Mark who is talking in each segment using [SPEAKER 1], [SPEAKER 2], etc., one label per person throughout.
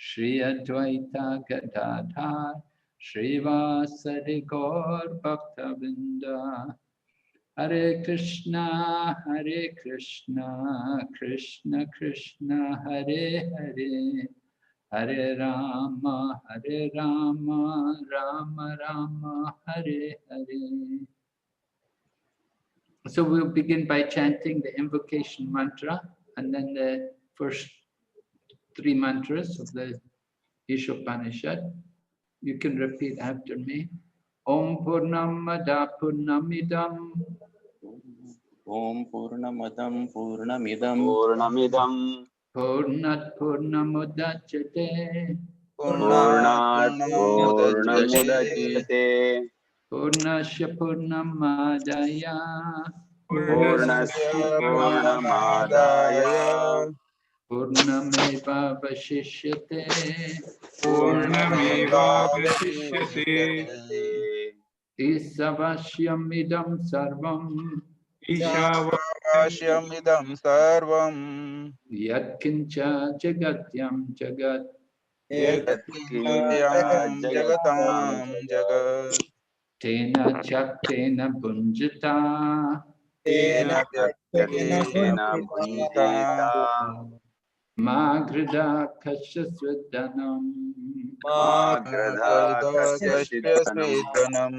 [SPEAKER 1] Shri Advaita Gadadhar Srivasadi Gaur Bhaktavinda. Hare Krishna, Krishna Krishna, Hare Hare, Hare Rama, Rama Rama, Hare Hare. So we'll begin by chanting the invocation mantra and then the first 3 mantras of the Isopanisad. You can repeat after me. Om Purnamada Purnamidam
[SPEAKER 2] Om Purnamadam Purnamidam
[SPEAKER 1] Purnat Purnamudachyate
[SPEAKER 3] Purnat Purnamudachyate
[SPEAKER 1] Purnasya Purnamadaya
[SPEAKER 3] Purnasya Purnamadaya
[SPEAKER 1] Purnameva Vashishyate
[SPEAKER 3] Purnameva Vashishyate
[SPEAKER 1] Isavasyamidam Sarvam
[SPEAKER 3] Ishavashyamidam Sarvam
[SPEAKER 1] Yatkincha Jagatyam Jagat
[SPEAKER 3] Yatkinyam Jagatam Jagat
[SPEAKER 1] Tena Chaktena Bunjita
[SPEAKER 3] Tena Tyaktena Bhunjita
[SPEAKER 1] Magrida Kashasvadanam
[SPEAKER 3] Magradha Kashyasvedanam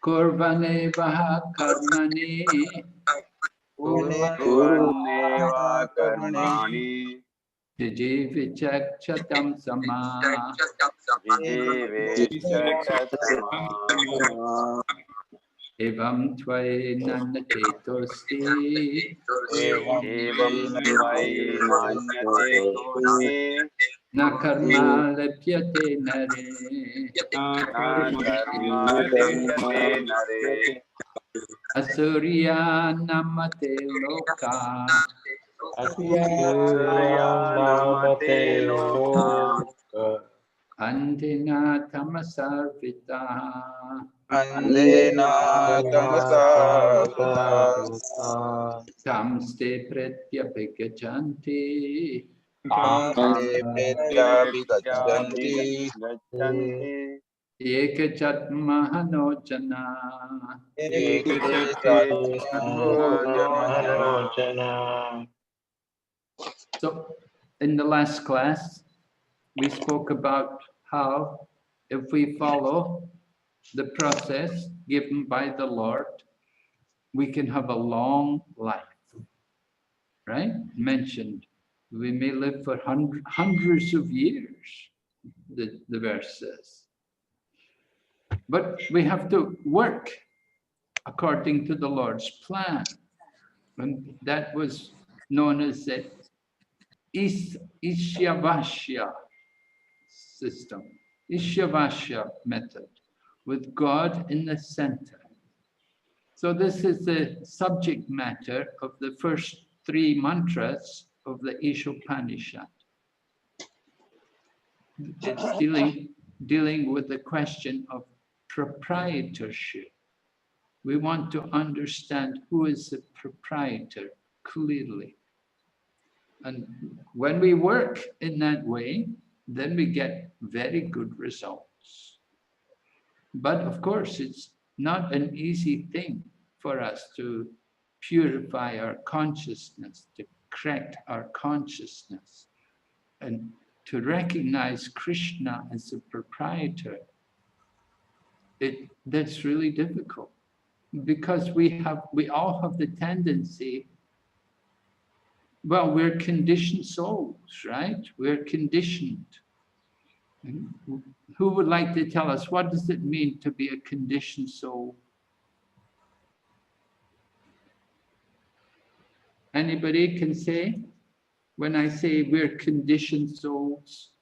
[SPEAKER 1] Kurvane Vaha Karmani
[SPEAKER 3] Purneva Karmani
[SPEAKER 1] Jijivichakchatam Sama Evam Tvai Nanatetosti
[SPEAKER 3] Evam Navai
[SPEAKER 1] Nakarma Lepyate Nare Asurya Namate Loka Andina Tamasarvita
[SPEAKER 3] Andena Tamasa
[SPEAKER 1] Tamste Pretyapikachanti
[SPEAKER 3] Tamse Pretyabhigachanti
[SPEAKER 1] Ekachat Mahanojana So in the last class we spoke about how if we follow the process given by the Lord, we can have a long life, right? Mentioned, we may live for hundreds of years, the verse says. But we have to work according to the Lord's plan. And that was known as the Ishyavashya system, Ishyavashya method, with God in the center. So this is the subject matter of the first 3 mantras of the Isopanisad. It's dealing with the question of proprietorship. We want to understand who is the proprietor clearly. And when we work in that way, then we get very good results. But of course, it's not an easy thing for us to purify our consciousness, to correct our consciousness, and to recognize Krishna as the proprietor. That's really difficult because we all have the tendency. Well, we're conditioned souls, right? We're conditioned. Who would like to tell us what does it mean to be a conditioned soul? Anybody can say? When I say we're conditioned souls,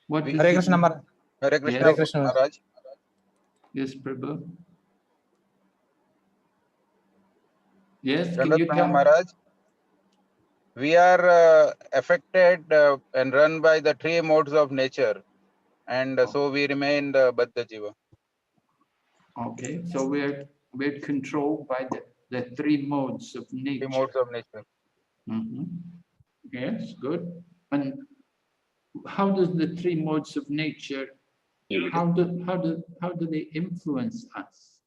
[SPEAKER 1] what does
[SPEAKER 4] Hare
[SPEAKER 1] it
[SPEAKER 4] Krishna,
[SPEAKER 1] mean?
[SPEAKER 3] Hare Krishna,
[SPEAKER 1] Yes.
[SPEAKER 4] Krishna.
[SPEAKER 3] Maharaj.
[SPEAKER 1] Yes, Prabhu. Yes, can
[SPEAKER 3] Dandavat
[SPEAKER 1] you
[SPEAKER 3] Pranam,
[SPEAKER 1] tell?
[SPEAKER 3] Maharaj. We are affected and run by the 3 modes of nature, and so we remain the Baddha Jiva.
[SPEAKER 1] Okay, so we're controlled by the 3 modes of nature.
[SPEAKER 3] 3 modes of nature.
[SPEAKER 1] Yes, good. And how does the three modes of nature, how do they influence us?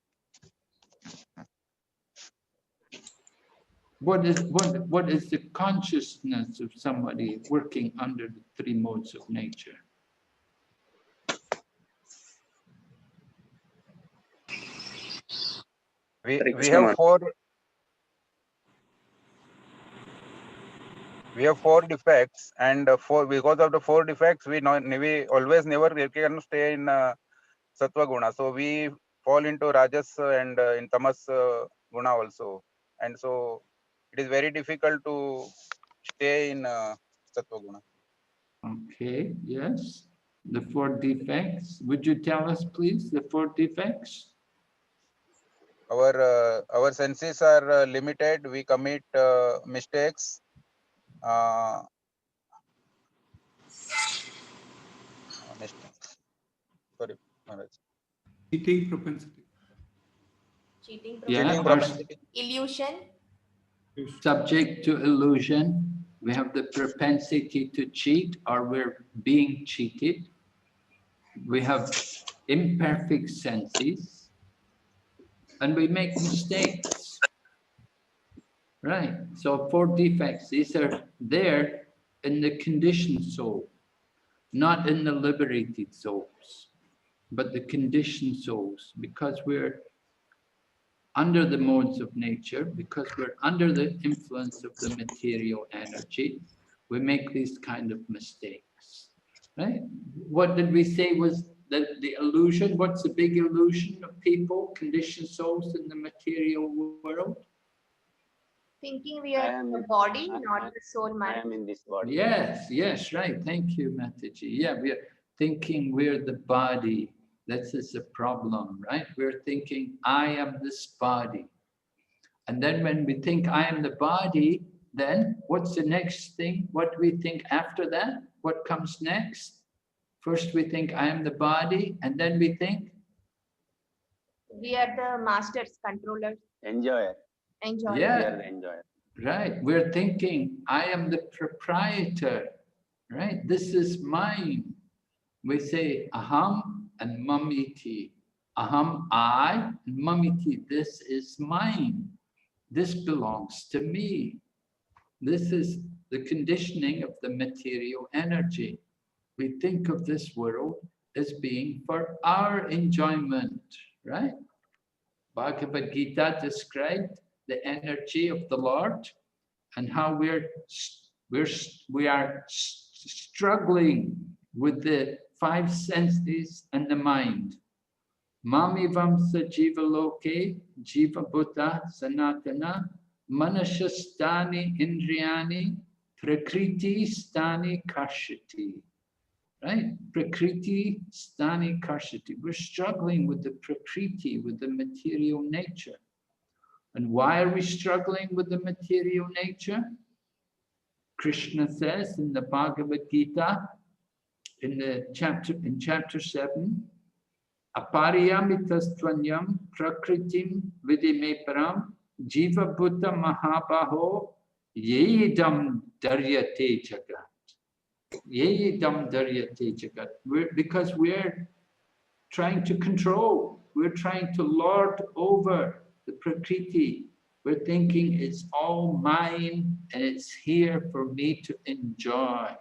[SPEAKER 1] What is the consciousness of somebody working under the three modes of nature?
[SPEAKER 3] We have four defects, and because of the four defects, we always never can stay in sattva guna. So we fall into rajas and in tamas guna also, and so it is very difficult to stay in sattva guna.
[SPEAKER 1] Okay, yes. The four defects. Would you tell us, please, the four defects?
[SPEAKER 3] Our senses are limited. We commit mistakes. Sorry, Maharaj.
[SPEAKER 4] Cheating propensity.
[SPEAKER 5] Cheating
[SPEAKER 1] Yeah,
[SPEAKER 3] propensity.
[SPEAKER 5] Illusion.
[SPEAKER 1] Subject to illusion. We have the propensity to cheat, or we're being cheated. We have imperfect senses, and we make mistakes. Right, so four defects. These are there in the conditioned soul, not in the liberated souls, but the conditioned souls, because we're under the modes of nature, because we're under the influence of the material energy, we make these kind of mistakes, right? What did we say was the illusion? What's the big illusion of people, conditioned souls in the material world?
[SPEAKER 5] Thinking we are the body, not the soul mind.
[SPEAKER 2] I am in this body.
[SPEAKER 1] Yes, yes, right. Thank you, Mataji. Yeah, we're thinking we're the body. This is a problem, right? We're thinking, I am this body. And then when we think I am the body, then what's the next thing? What do we think after that? What comes next? First we think I am the body, and then we think?
[SPEAKER 5] We are the masters, controllers.
[SPEAKER 2] Enjoyer.
[SPEAKER 5] Enjoy.
[SPEAKER 1] Yeah.
[SPEAKER 2] We are the enjoyer.
[SPEAKER 1] Right, we're thinking, I am the proprietor, right? This is mine. We say aham and mamiti. Aham, I, and mamiti, this is mine. This belongs to me. This is the conditioning of the material energy. We think of this world as being for our enjoyment, right? Bhagavad Gita described the energy of the Lord and how we are struggling with the five senses and the mind. Mamivam sa jiva loke, jiva bhuta sanatana, manashastani indriyani, prakriti stani karshati. Right? Prakriti stani karshati. We're struggling with the prakriti, with the material nature. And why are we struggling with the material nature? Krishna says in the Bhagavad Gita, in chapter 7, Apariyamitastvanyam prakritim vidime param jiva bhuta mahabaho yedam daryate jagat. Yedam daryate jagat. Because we're trying to control, we're trying to lord over the prakriti. We're thinking it's all mine and it's here for me to enjoy,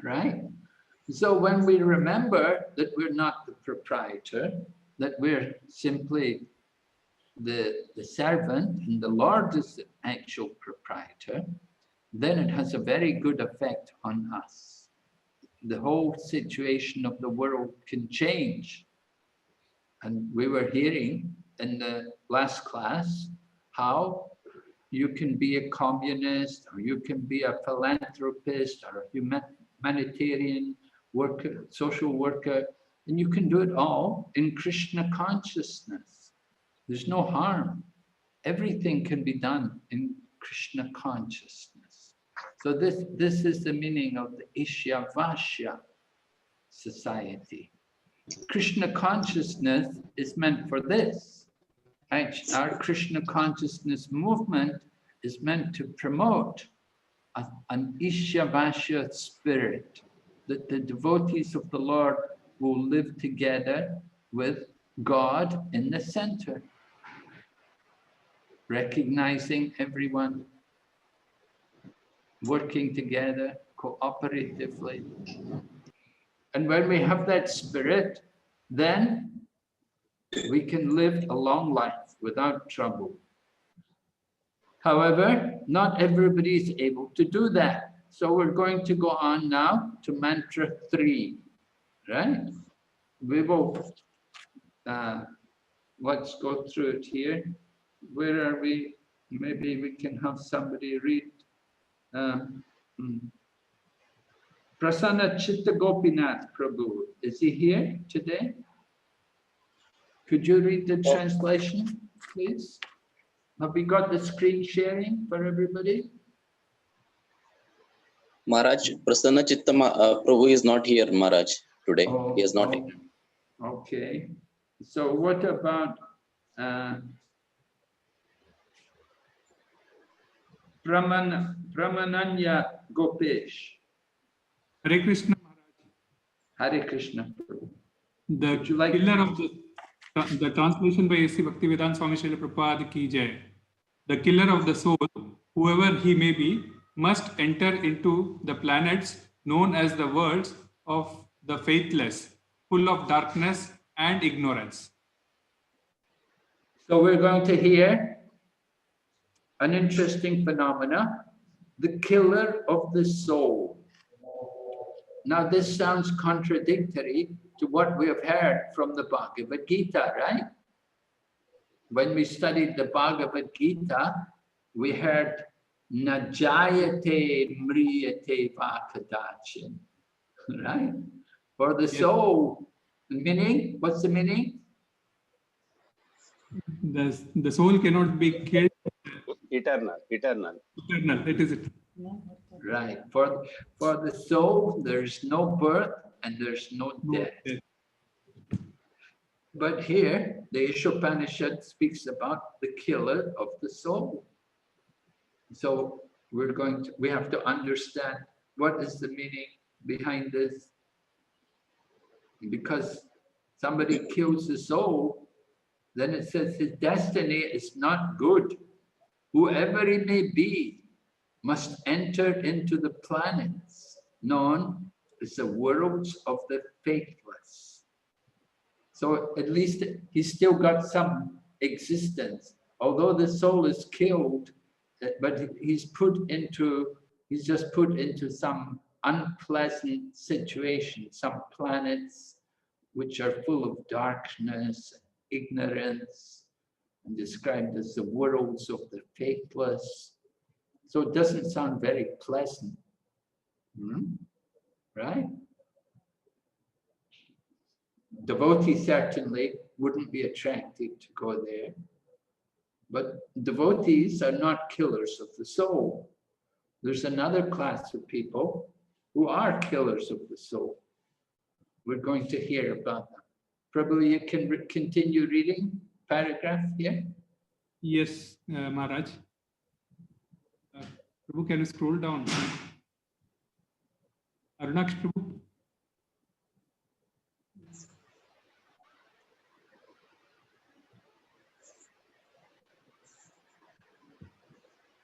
[SPEAKER 1] right? So when we remember that we're not the proprietor, that we're simply the servant and the Lord is the actual proprietor, then it has a very good effect on us. The whole situation of the world can change. And we were hearing in the last class how you can be a communist, or you can be a philanthropist, or a humanitarian worker, social worker, and you can do it all in Krishna consciousness. There's no harm. Everything can be done in Krishna consciousness. So this is the meaning of the Ishyavasya society. Krishna consciousness is meant for this. Actually, our Krishna consciousness movement is meant to promote an Ishavasya spirit, that the devotees of the Lord will live together with God in the center, recognizing everyone, working together cooperatively. And when we have that spirit, then we can live a long life without trouble. However, not everybody is able to do that. So we're going to go on now to mantra 3, right? We will, let's go through it here. Where are we? Maybe we can have somebody read. Prasanna Chitta Gopinath Prabhu, is he here today? Could you read the translation, please? Have we got the screen sharing for everybody?
[SPEAKER 2] Maharaj, Prasanna Chitta Prabhu is not here, Maharaj, today.
[SPEAKER 1] Oh,
[SPEAKER 2] He is not.
[SPEAKER 1] Okay. So what about Pramananya Gopesh?
[SPEAKER 4] Hare Krishna Maharaj.
[SPEAKER 1] Hare Krishna Prabhu.
[SPEAKER 4] The
[SPEAKER 1] Would you like
[SPEAKER 4] killer of the translation by A.C. Bhaktivedanta Swami Srila Prabhupada ki jai. The killer of the soul, whoever he may be, must enter into the planets known as the worlds of the faithless, full of darkness and ignorance.
[SPEAKER 1] So we're going to hear an interesting phenomena, the killer of the soul. Now this sounds contradictory to what we have heard from the Bhagavad Gita, right? When we studied the Bhagavad Gita, we heard Najayate Mriyate Vakadachin, right? For the soul, meaning, what's the meaning?
[SPEAKER 4] The soul cannot be killed.
[SPEAKER 6] Eternal.
[SPEAKER 4] Eternal, it is it.
[SPEAKER 1] Right. For the soul, there's no birth and there's no death. But here, the Isopanisad speaks about the killer of the soul. So we have to understand what is the meaning behind this. Because somebody kills the soul, then it says his destiny is not good. Whoever he may be must enter into the planets known as the worlds of the faithless. So at least he's still got some existence. Although the soul is killed, but he's just put into some unpleasant situation, some planets which are full of darkness, ignorance, and described as the worlds of the faithless. So it doesn't sound very pleasant, right? Devotees certainly wouldn't be attracted to go there, but devotees are not killers of the soul. There's another class of people who are killers of the soul. We're going to hear about them. Prabhu, you can continue reading paragraph here?
[SPEAKER 4] Yes, Maharaj. Prabhu, can you scroll down? Arunaksh Prabhu.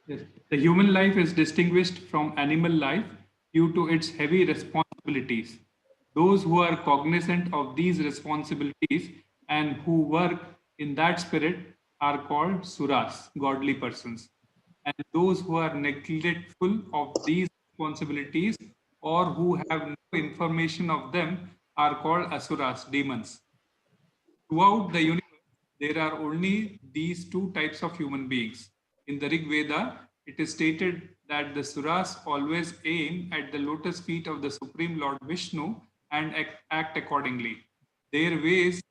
[SPEAKER 4] Yes. The human life is distinguished from animal life due to its heavy responsibilities. Those who are cognizant of these responsibilities and who work in that spirit are called suras, godly persons. And those who are neglectful of these responsibilities or who have no information of them are called asuras, demons. Throughout the universe, there are only these two types of human beings. In the Rig Veda, it is stated that the suras always aim at the lotus feet of the Supreme Lord Vishnu and act accordingly. Their ways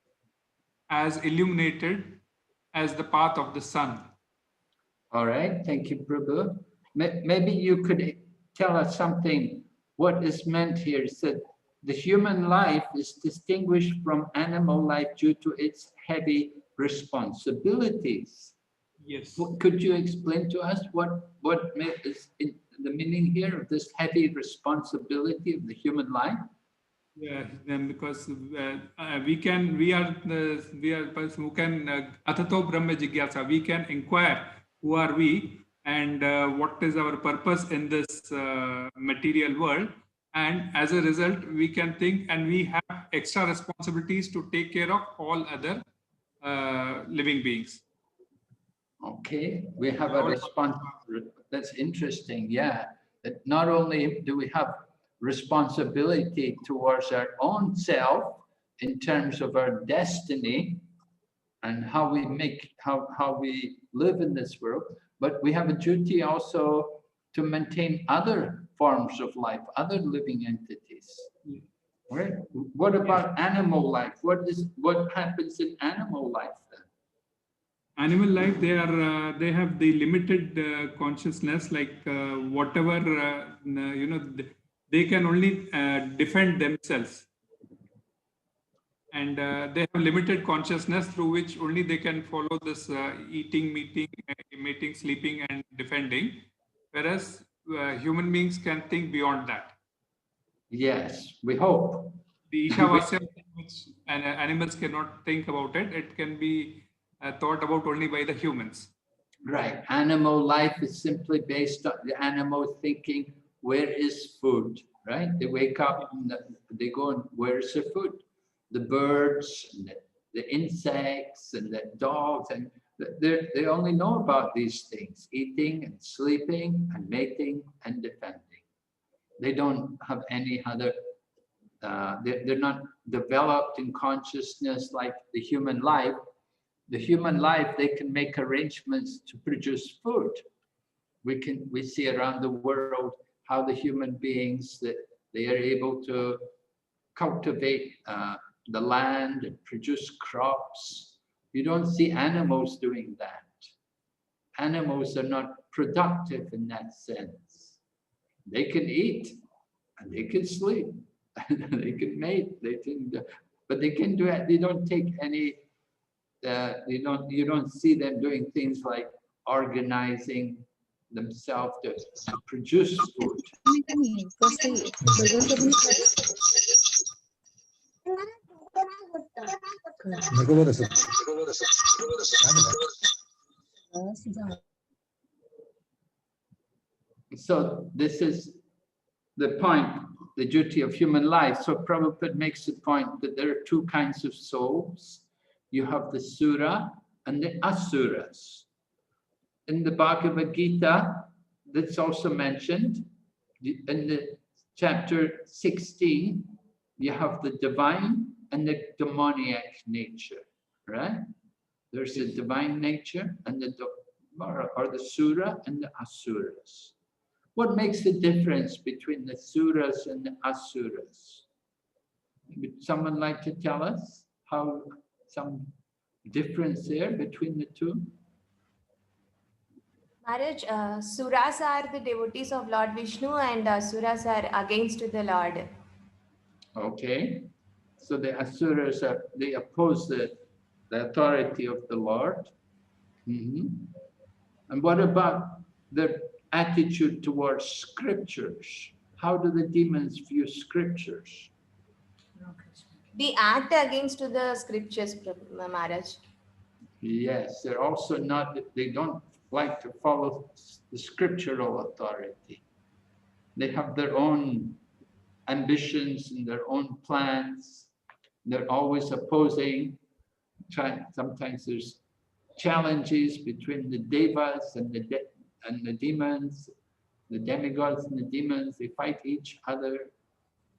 [SPEAKER 4] as illuminated as the path of the sun.
[SPEAKER 1] All right, thank you, Prabhu. Maybe you could tell us something, what is meant here. It said, the human life is distinguished from animal life due to its heavy responsibilities.
[SPEAKER 4] Yes.
[SPEAKER 1] Could you explain to us what is the meaning here of this heavy responsibility of the human life?
[SPEAKER 4] Yeah, then because we are the person who can atato brahma jigyasa. We can inquire who are we and what is our purpose in this material world, and as a result, we can think and we have extra responsibilities to take care of all other living beings.
[SPEAKER 1] Okay, we have a response. That's interesting. Yeah, that not only do we have responsibility towards our own self in terms of our destiny and how we make how we live in this world, but we have a duty also to maintain other forms of life, other living entities. Right? What about animal life? What happens in animal life then?
[SPEAKER 4] Animal life, they have the limited consciousness, like whatever they can only defend themselves, and they have limited consciousness through which only they can follow this eating, mating, sleeping, and defending, whereas human beings can think beyond that.
[SPEAKER 1] Yes, we hope.
[SPEAKER 4] The Ishavasya, which animals cannot think about it, it can be thought about only by the humans.
[SPEAKER 1] Right. Animal life is simply based on the animal thinking, where is food? Right? They wake up and they go, and where's the food? The birds, and the insects, and the dogs, and they only know about these things: eating and sleeping and mating and defending. They don't have any other. They're not developed in consciousness like the human life. The human life, they can make arrangements to produce food. We see around the world how the human beings that they are able to cultivate the land and produce crops. You don't see animals doing that. Animals are not productive in that sense. They can eat and they can sleep, they can mate, but they can do it. They don't take any. You don't see them doing things like organizing themselves to produce food. So this is the point, the duty of human life. So Prabhupada makes the point that there are two kinds of souls. You have the Sura and the Asuras. In the Bhagavad Gita, that's also mentioned. In the chapter 16, you have the divine and the demoniac nature, right? There's the divine nature and the Sura and the Asuras. What makes the difference between the Suras and the Asuras? Would someone like to tell us how some difference there between the two?
[SPEAKER 5] Maharaj, Suras are the devotees of Lord Vishnu and Asuras are against the Lord.
[SPEAKER 1] Okay. So the Asuras they oppose the authority of the Lord. And what about their attitude towards scriptures? How do the demons view scriptures?
[SPEAKER 5] They act against the scriptures, Maharaj.
[SPEAKER 1] Yes, they're also not, they don't like to follow the scriptural authority. They have their own ambitions and their own plans. They're always opposing. Sometimes there's challenges between the devas and the demons, the demigods and the demons. They fight each other.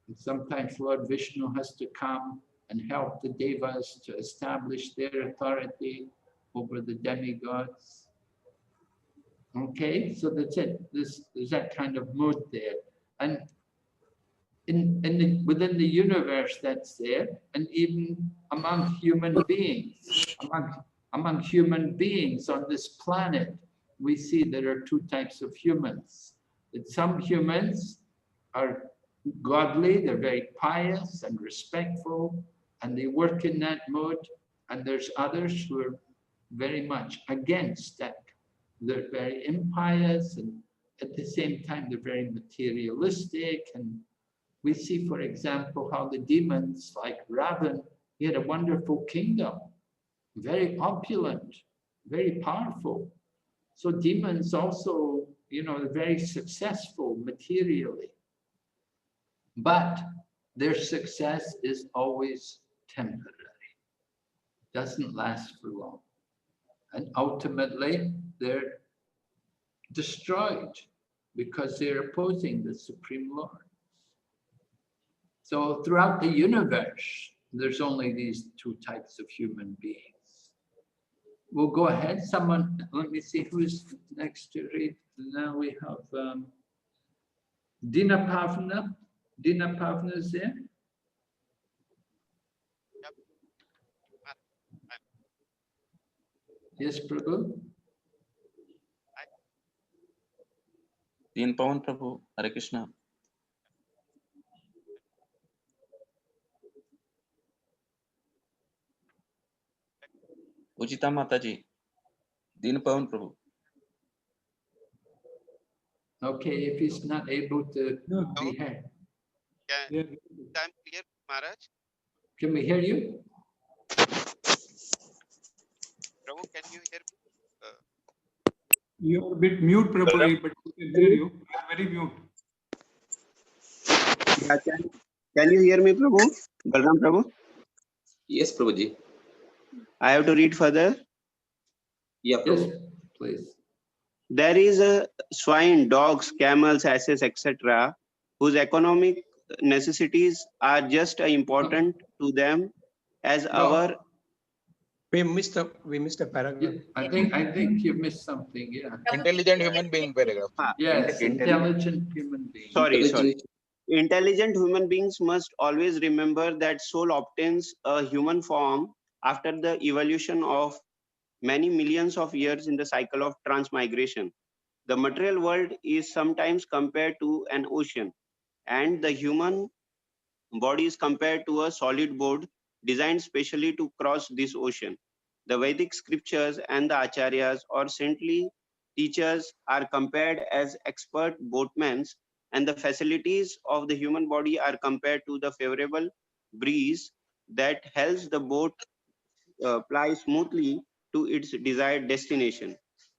[SPEAKER 1] And sometimes Lord Vishnu has to come and help the devas to establish their authority over the demigods. Okay, so that's it. There's that kind of mood there. And within the universe that's there, and even among human beings, among human beings on this planet, we see there are two types of humans. That some humans are godly, they're very pious and respectful, and they work in that mode, and there's others who are very much against that. They're very impious and at the same time, they're very materialistic. And we see, for example, how the demons like Ravan, he had a wonderful kingdom, very opulent, very powerful. So demons also, you know, they're very successful materially. But their success is always temporary, doesn't last for long. And ultimately, they're destroyed because they're opposing the Supreme Lord. So throughout the universe, there's only these two types of human beings. We'll go ahead. Someone, let me see who's next to read. Now we have Dina Pavna. Dina Pavna is there. Yes, Prabhu.
[SPEAKER 2] Din Pawan Prabhu, Hare Krishna. Ujita Mataji, Din Pawan Prabhu.
[SPEAKER 1] Okay, if he's not able to be heard.
[SPEAKER 6] I'm clear, Maharaj.
[SPEAKER 1] Can we hear you?
[SPEAKER 6] Prabhu, can you hear me?
[SPEAKER 4] You're a bit mute, Prabhu, but we can hear you. You're very mute.
[SPEAKER 7] Yeah, can you hear me, Prabhu? Balram Prabhu?
[SPEAKER 2] Yes, Prabhuji.
[SPEAKER 7] I have to read further.
[SPEAKER 2] Yeah,
[SPEAKER 1] Yes,
[SPEAKER 2] Prabhu.
[SPEAKER 1] please.
[SPEAKER 7] There is a swine, dogs, camels, asses, etc., whose economic necessities are just as important to them as our.
[SPEAKER 8] We missed a paragraph.
[SPEAKER 1] I think you missed something. Yeah.
[SPEAKER 3] Intelligent human being paragraph.
[SPEAKER 1] Yes, intelligent human being.
[SPEAKER 7] Sorry. Intelligent human beings must always remember that soul obtains a human form after the evolution of many millions of years in the cycle of transmigration. The material world is sometimes compared to an ocean, and the human body is compared to a solid board designed specially to cross this ocean. The Vedic scriptures and the acharyas or saintly teachers are compared as expert boatmen, and the facilities of the human body are compared to the favorable breeze that helps the boat ply smoothly to its desired destination.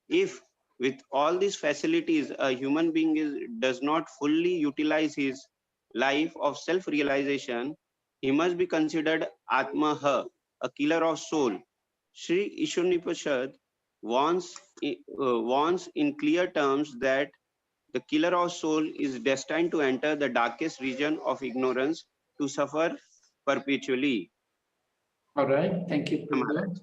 [SPEAKER 7] If with all these facilities a human being does not fully utilize his life of self-realization, he must be considered Atmaha, a killer of soul. Sri Isopanisad warns in clear terms that the killer of soul is destined to enter the darkest region of ignorance to suffer perpetually.
[SPEAKER 1] All right, thank you, Prabhu.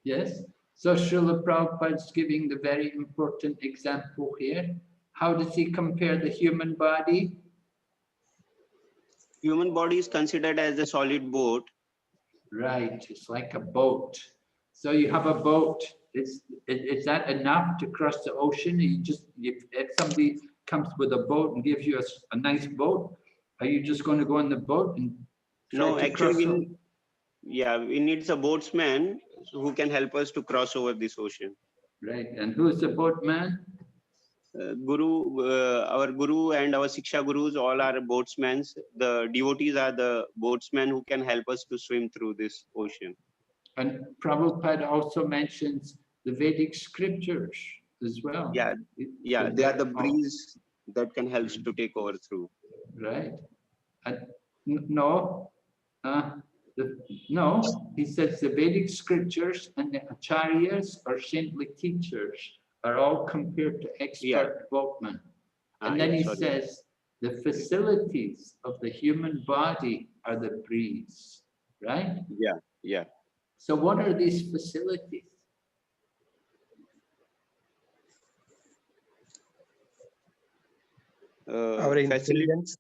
[SPEAKER 1] Yes, so Srila Prabhupada is giving the very important example here. How does he compare the human body?
[SPEAKER 7] Human body is considered as a solid boat.
[SPEAKER 1] Right, it's like a boat. So you have a boat. Is that enough to cross the ocean? If somebody comes with a boat and gives you a nice boat, are you just going to go on the boat and try
[SPEAKER 7] No,
[SPEAKER 1] to
[SPEAKER 7] actually,
[SPEAKER 1] cross?
[SPEAKER 7] we need a boatsman who can help us to cross over this ocean.
[SPEAKER 1] Right, and who is the boatman?
[SPEAKER 7] Our Guru and our Siksha Gurus all are boatsmen. The devotees are the boatsmen who can help us to swim through this ocean.
[SPEAKER 1] And Prabhupada also mentions the Vedic scriptures as well.
[SPEAKER 7] Yeah,
[SPEAKER 1] So
[SPEAKER 7] they are the breeze that can help us to take over through.
[SPEAKER 1] Right. No, he says the Vedic scriptures and the acharyas or saintly teachers are all compared to expert boatmen. And then he says the facilities of the human body are the breeze, right?
[SPEAKER 7] Yeah.
[SPEAKER 1] So what are these facilities?
[SPEAKER 8] Our intelligence.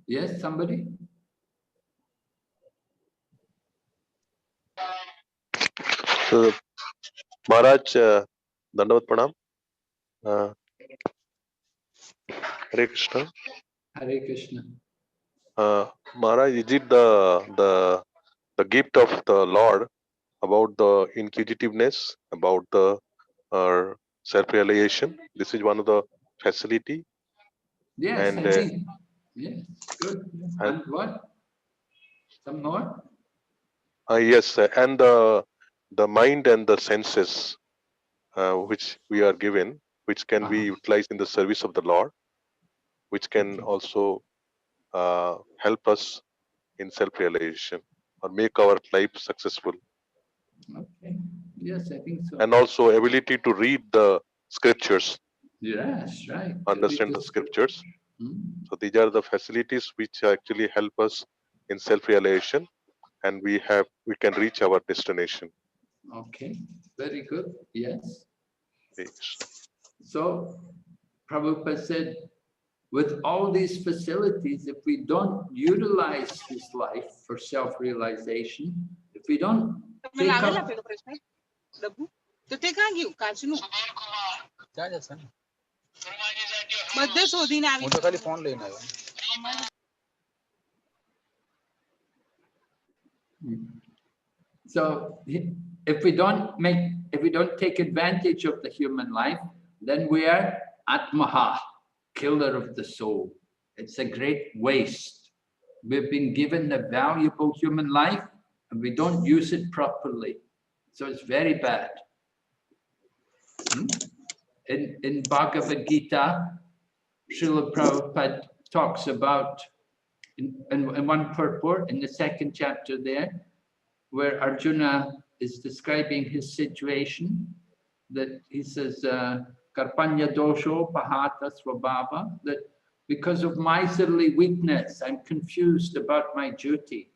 [SPEAKER 1] Yes, somebody?
[SPEAKER 9] So, Maharaj, Dandavat Pranam. Hare Krishna.
[SPEAKER 1] Hare Krishna.
[SPEAKER 9] Maharaj, is it the gift of the Lord about the inquisitiveness, about the self-realization. This is one of the facility.
[SPEAKER 1] Yes,
[SPEAKER 9] And,
[SPEAKER 1] I think. Yes, good.
[SPEAKER 9] and-
[SPEAKER 1] And what? Some more?
[SPEAKER 9] yes, and the mind and the senses, which we are given, which can be utilized in the service of the Lord, which can
[SPEAKER 1] Okay.
[SPEAKER 9] also help us in self-realization or make our life successful.
[SPEAKER 1] Okay. Yes, I think so.
[SPEAKER 9] And also ability to read the scriptures,
[SPEAKER 1] Yes, right.
[SPEAKER 9] understand the scriptures.
[SPEAKER 1] Hmm.
[SPEAKER 9] So these are the facilities which actually help us in self-realization, and we can reach our destination.
[SPEAKER 1] Okay, very good. Yes.
[SPEAKER 9] Yes.
[SPEAKER 1] So Prabhupada said, with all these facilities, if we don't utilize his life for self-realization, if we don't take up So if we don't take advantage of the human life, then we are Atmaha, killer of the soul. It's a great waste. We've been given the valuable human life and we don't use it properly. So it's very bad. In Bhagavad Gita, Srila Prabhupada talks about, in one purport, in the second chapter there, where Arjuna is describing his situation, that he says, Karpanya dosho pahata swabhava, that because of miserly weakness, I'm confused about my duty.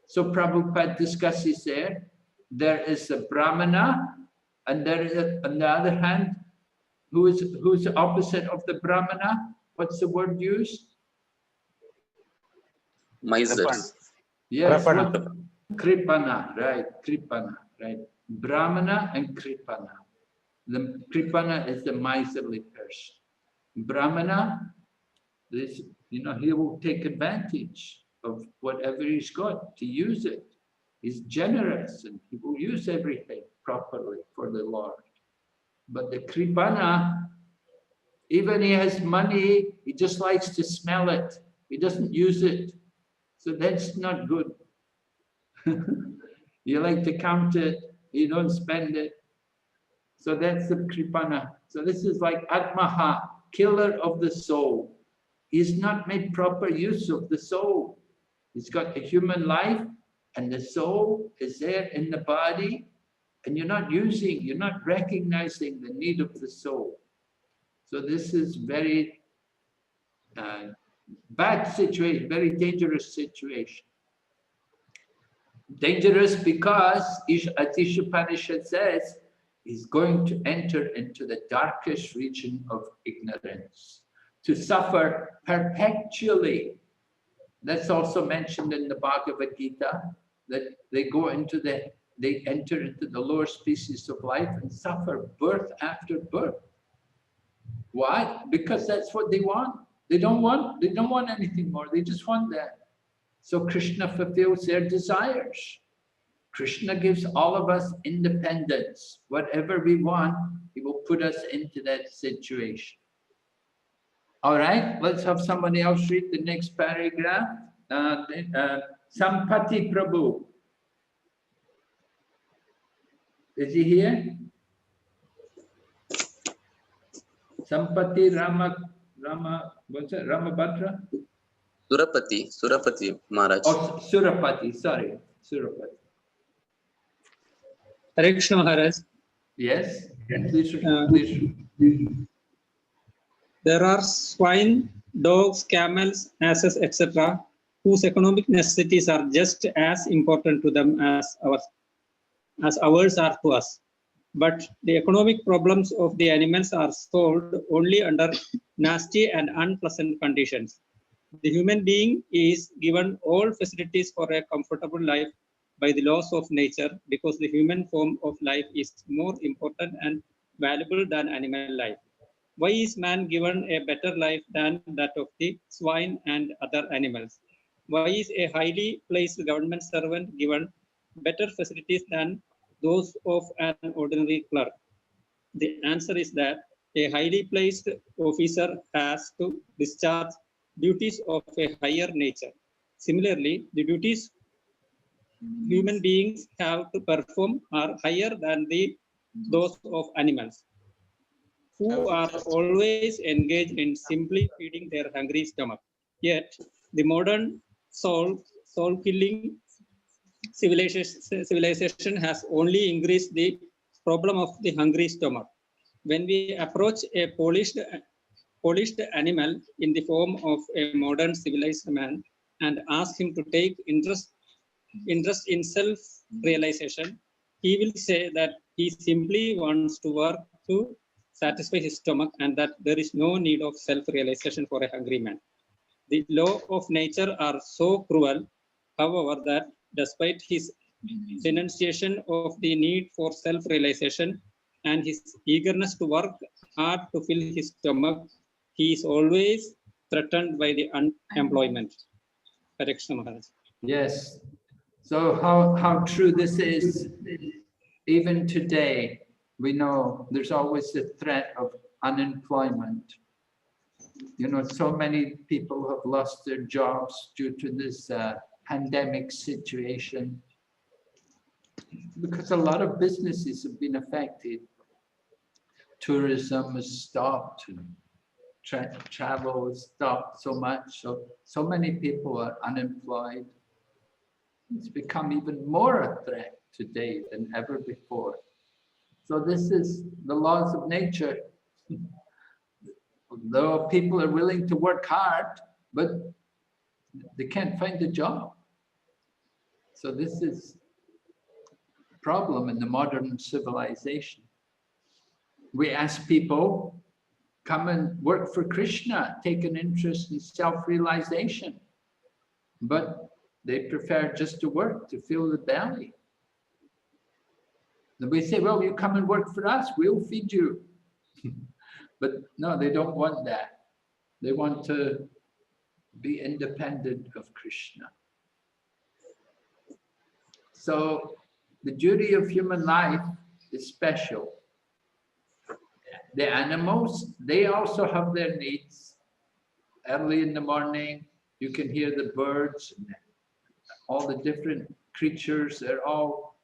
[SPEAKER 1] So Prabhupada discusses there is a Brahmana, and there is, on the other hand, who's the opposite of the Brahmana? What's the word used?
[SPEAKER 2] Misers.
[SPEAKER 1] Yes,
[SPEAKER 3] Kripana.
[SPEAKER 1] Kripana, right, Kripana, right. Brahmana and Kripana. The Kripana is the miserly person. Brahmana, this, he will take advantage of whatever he's got to use it. He's generous and he will use everything properly for the Lord. But the Kripana, even he has money, he just likes to smell it. He doesn't use it. So that's not good. You like to count it, you don't spend it. So that's the Kripana. So this is like Atmaha, killer of the soul. He's not made proper use of the soul. He's got a human life and the soul is there in the body and you're not recognizing the need of the soul. So this is very bad situation, very dangerous situation. Dangerous because, as Isopanisad says, is going to enter into the darkest region of ignorance, to suffer perpetually. That's also mentioned in the Bhagavad Gita, that they enter into the lower species of life and suffer birth after birth. Why? Because that's what they want. They don't want anything more. They just want that. So Krishna fulfills their desires. Krishna gives all of us independence. Whatever we want, he will put us into that situation. All right, let's have somebody else read the next paragraph. Sampati Prabhu. Is he here? Sampati what's that? Ramabhadra?
[SPEAKER 2] Surapati Maharaj.
[SPEAKER 1] Oh, Surapati, sorry, Surapati.
[SPEAKER 10] Hare Krishna Maharaj.
[SPEAKER 1] Yes, please.
[SPEAKER 10] There are swine, dogs, camels, asses, etc., whose economic necessities are just as important to them as ours are to us. But the economic problems of the animals are solved only under nasty and unpleasant conditions. The human being is given all facilities for a comfortable life by the laws of nature because the human form of life is more important and valuable than animal life. Why is man given a better life than that of the swine and other animals? Why is a highly placed government servant given better facilities than those of an ordinary clerk? The answer is that a highly placed officer has to discharge duties of a higher nature. Similarly, the duties human beings have to perform are higher than those of animals, who are always engaged in simply feeding their hungry stomach. Yet, the modern soul-killing civilization has only increased the problem of the hungry stomach. When we approach a polished animal in the form of a modern civilized man and ask him to take interest in self-realization, he will say that he simply wants to work to satisfy his stomach and that there is no need of self-realization for a hungry man. The law of nature are so cruel, however, that despite his denunciation of the need for self-realization and his eagerness to work hard to fill his stomach, he is always threatened by the unemployment. Hare Krishna Maharaj.
[SPEAKER 1] Yes. So how true this is, even today, we know there's always the threat of unemployment. You know, so many people have lost their jobs due to this pandemic situation, because a lot of businesses have been affected. Tourism has stopped, travel has stopped so much, so many people are unemployed. It's become even more a threat today than ever before. So this is the laws of nature. Though people are willing to work hard, but they can't find a job. So this is a problem in the modern civilization. We ask people, come and work for Krishna, take an interest in self-realization. But they prefer just to work, to fill the belly. And we say, well, you come and work for us, we'll feed you. But no, they don't want that. They want to be independent of Krishna. So the duty of human life is special. The animals, they also have their needs. Early in the morning, you can hear the birds, all the different creatures, they're all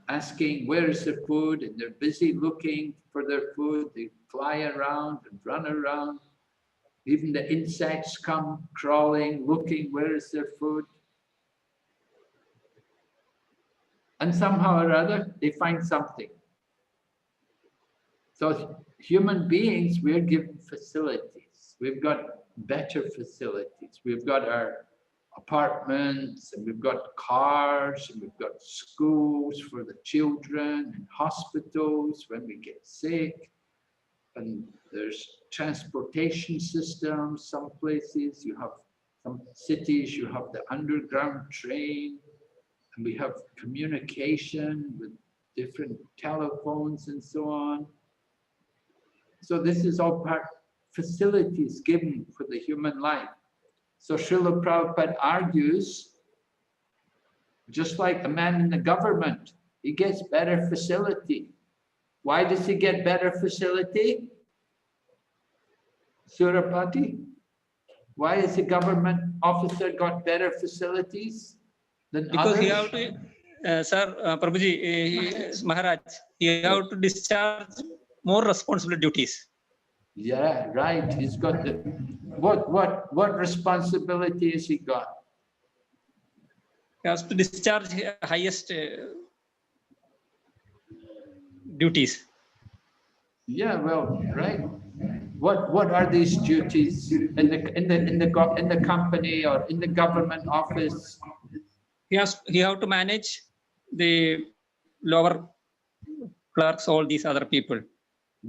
[SPEAKER 1] asking where is the food, and they're busy looking for their food. They fly around and run around. Even the insects come crawling, looking where is their food. And somehow or other, they find something. So human beings, we're given facilities. We've got better facilities. We've got our apartments, and we've got cars, and we've got schools for the children, and hospitals when we get sick. And there's transportation systems. Some places you have, some cities you have the underground train, and we have communication with different telephones and so on. So this is all part facilities given for the human life. So Srila Prabhupada argues, just like a man in the government, he gets better facility. Why does he get better facility? Surapati? Why has a government officer got better facilities than
[SPEAKER 10] because
[SPEAKER 1] others?
[SPEAKER 10] he have to, sir, Prabhuji, Maharaj, he have to discharge more responsible duties.
[SPEAKER 1] Yeah, right. He's got the what responsibility has he got?
[SPEAKER 10] He has to discharge highest duties.
[SPEAKER 1] Yeah, well, right. What are these duties in the company or in the government office?
[SPEAKER 10] He have to manage the lower clerks, all these other people,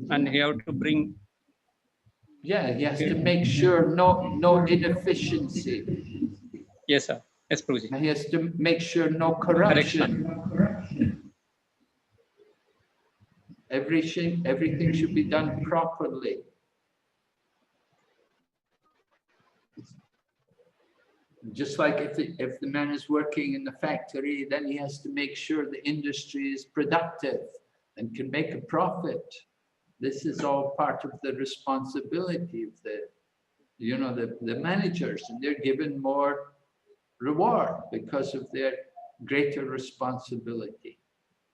[SPEAKER 10] and he have to bring.
[SPEAKER 1] Yeah, he has to make sure no inefficiency.
[SPEAKER 10] Yes, sir. Yes, Prabhuji.
[SPEAKER 1] He has to make sure no corruption. Everything should be done properly. Just like if the man is working in the factory, then he has to make sure the industry is productive and can make a profit. This is all part of the responsibility of the managers, and they're given more reward because of their greater responsibility.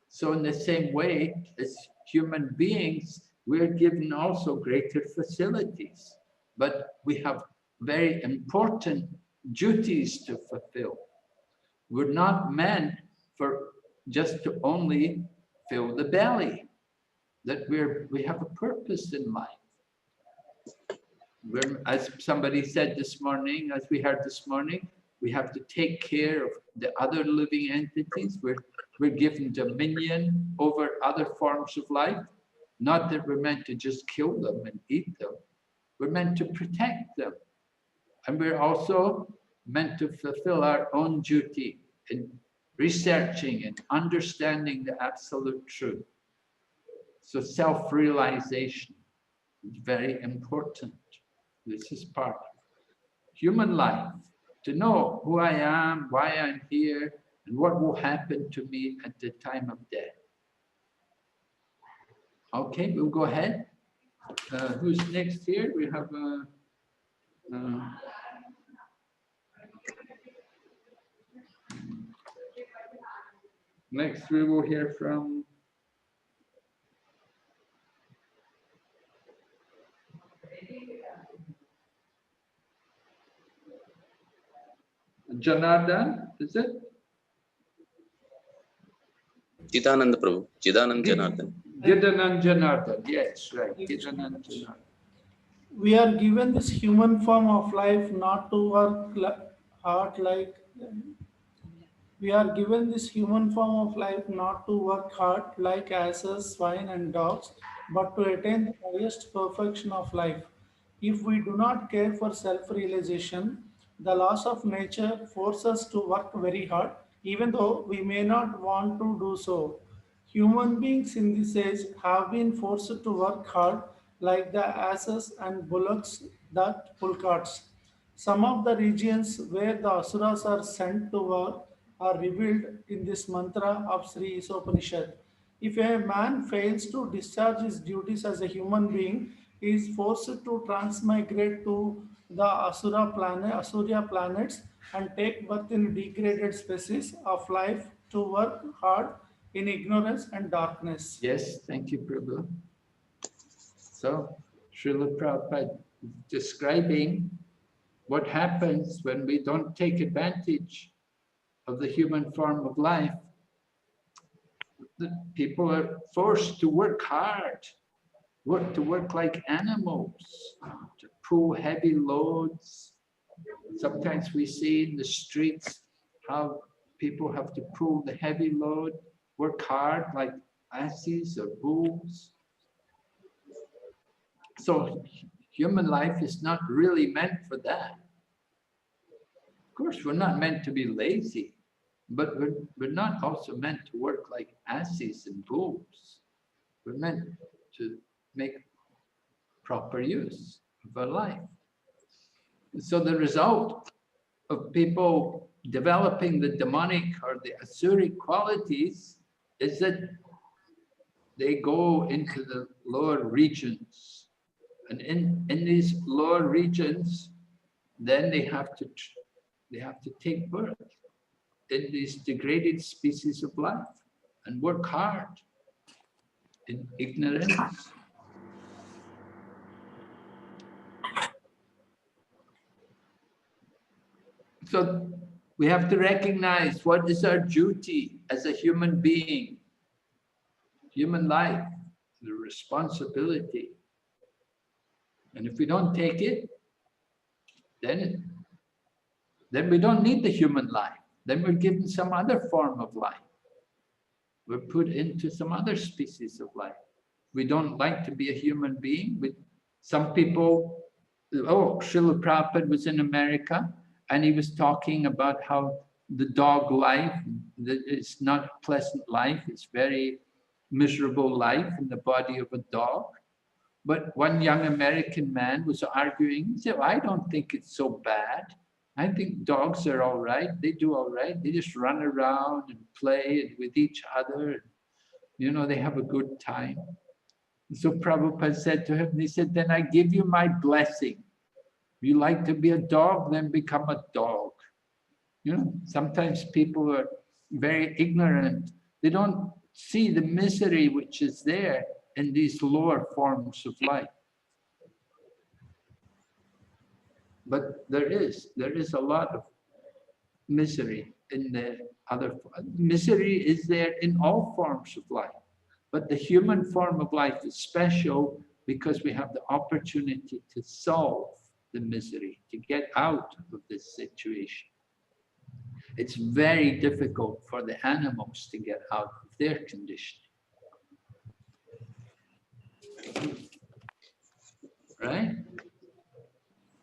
[SPEAKER 1] So in the same way, as human beings, we're given also greater facilities, but we have very important duties to fulfill. We're not meant for just to only fill the belly, that we have a purpose in life. As somebody said this morning, as we heard this morning, we have to take care of the other living entities. We're given dominion over other forms of life. Not that we're meant to just kill them and eat them. We're meant to protect them. And we're also meant to fulfill our own duty in researching and understanding the absolute truth. So self-realization is very important. This is part of human life, to know who I am, why I'm here, and what will happen to me at the time of death. Okay, we'll go ahead. Who's next here? We have next we will hear from Janardhan, is it?
[SPEAKER 2] Chidanand Prabhu, Chidanand Janardhan.
[SPEAKER 1] Chidanand Janardhan, yes, right. Chidanand Janardhan.
[SPEAKER 11] We are given this human form of life not to work hard like. We are given this human form of life not to work hard like asses, swine, and dogs, but to attain the highest perfection of life. If we do not care for self-realization, the laws of nature force us to work very hard, even though we may not want to do so. Human beings in this age have been forced to work hard like the asses and bullocks that pull carts. Some of the regions where the asuras are sent to work are revealed in this mantra of Sri Isopanisad. If a man fails to discharge his duties as a human being, he is forced to transmigrate to the Asurya planets and take birth in degraded species of life to work hard in ignorance and darkness.
[SPEAKER 1] Yes, thank you, Prabhu. So, Srila Prabhupada is describing what happens when we don't take advantage of the human form of life. The people are forced to work hard, to work like animals, to pull heavy loads. Sometimes we see in the streets how people have to pull the heavy load, work hard like asses or bulls. So human life is not really meant for that. Of course, we're not meant to be lazy, but we're not also meant to work like asses and bulls. We're meant to make proper use of our life. So the result of people developing the demonic or the asuric qualities is that they go into the lower regions. And in these lower regions, then they have to take birth in these degraded species of life and work hard in ignorance. So we have to recognize what is our duty as a human being, human life, the responsibility. And if we don't take it, then we don't need the human life. Then we're given some other form of life. We're put into some other species of life. We don't like to be a human being. Some people, Srila Prabhupada was in America and he was talking about how the dog life, it's not a pleasant life, it's very miserable life in the body of a dog. But one young American man was arguing, he said, I don't think it's so bad. I think dogs are all right. They do all right. They just run around and play with each other. You know, they have a good time. So Prabhupada said to him, he said, then I give you my blessing. If you like to be a dog, then become a dog. You know, sometimes people are very ignorant. They don't see the misery which is there in these lower forms of life. But there is a lot of misery in the other. Misery is there in all forms of life. But the human form of life is special because we have the opportunity to solve the misery, to get out of this situation. It's very difficult for the animals to get out of their condition. Right?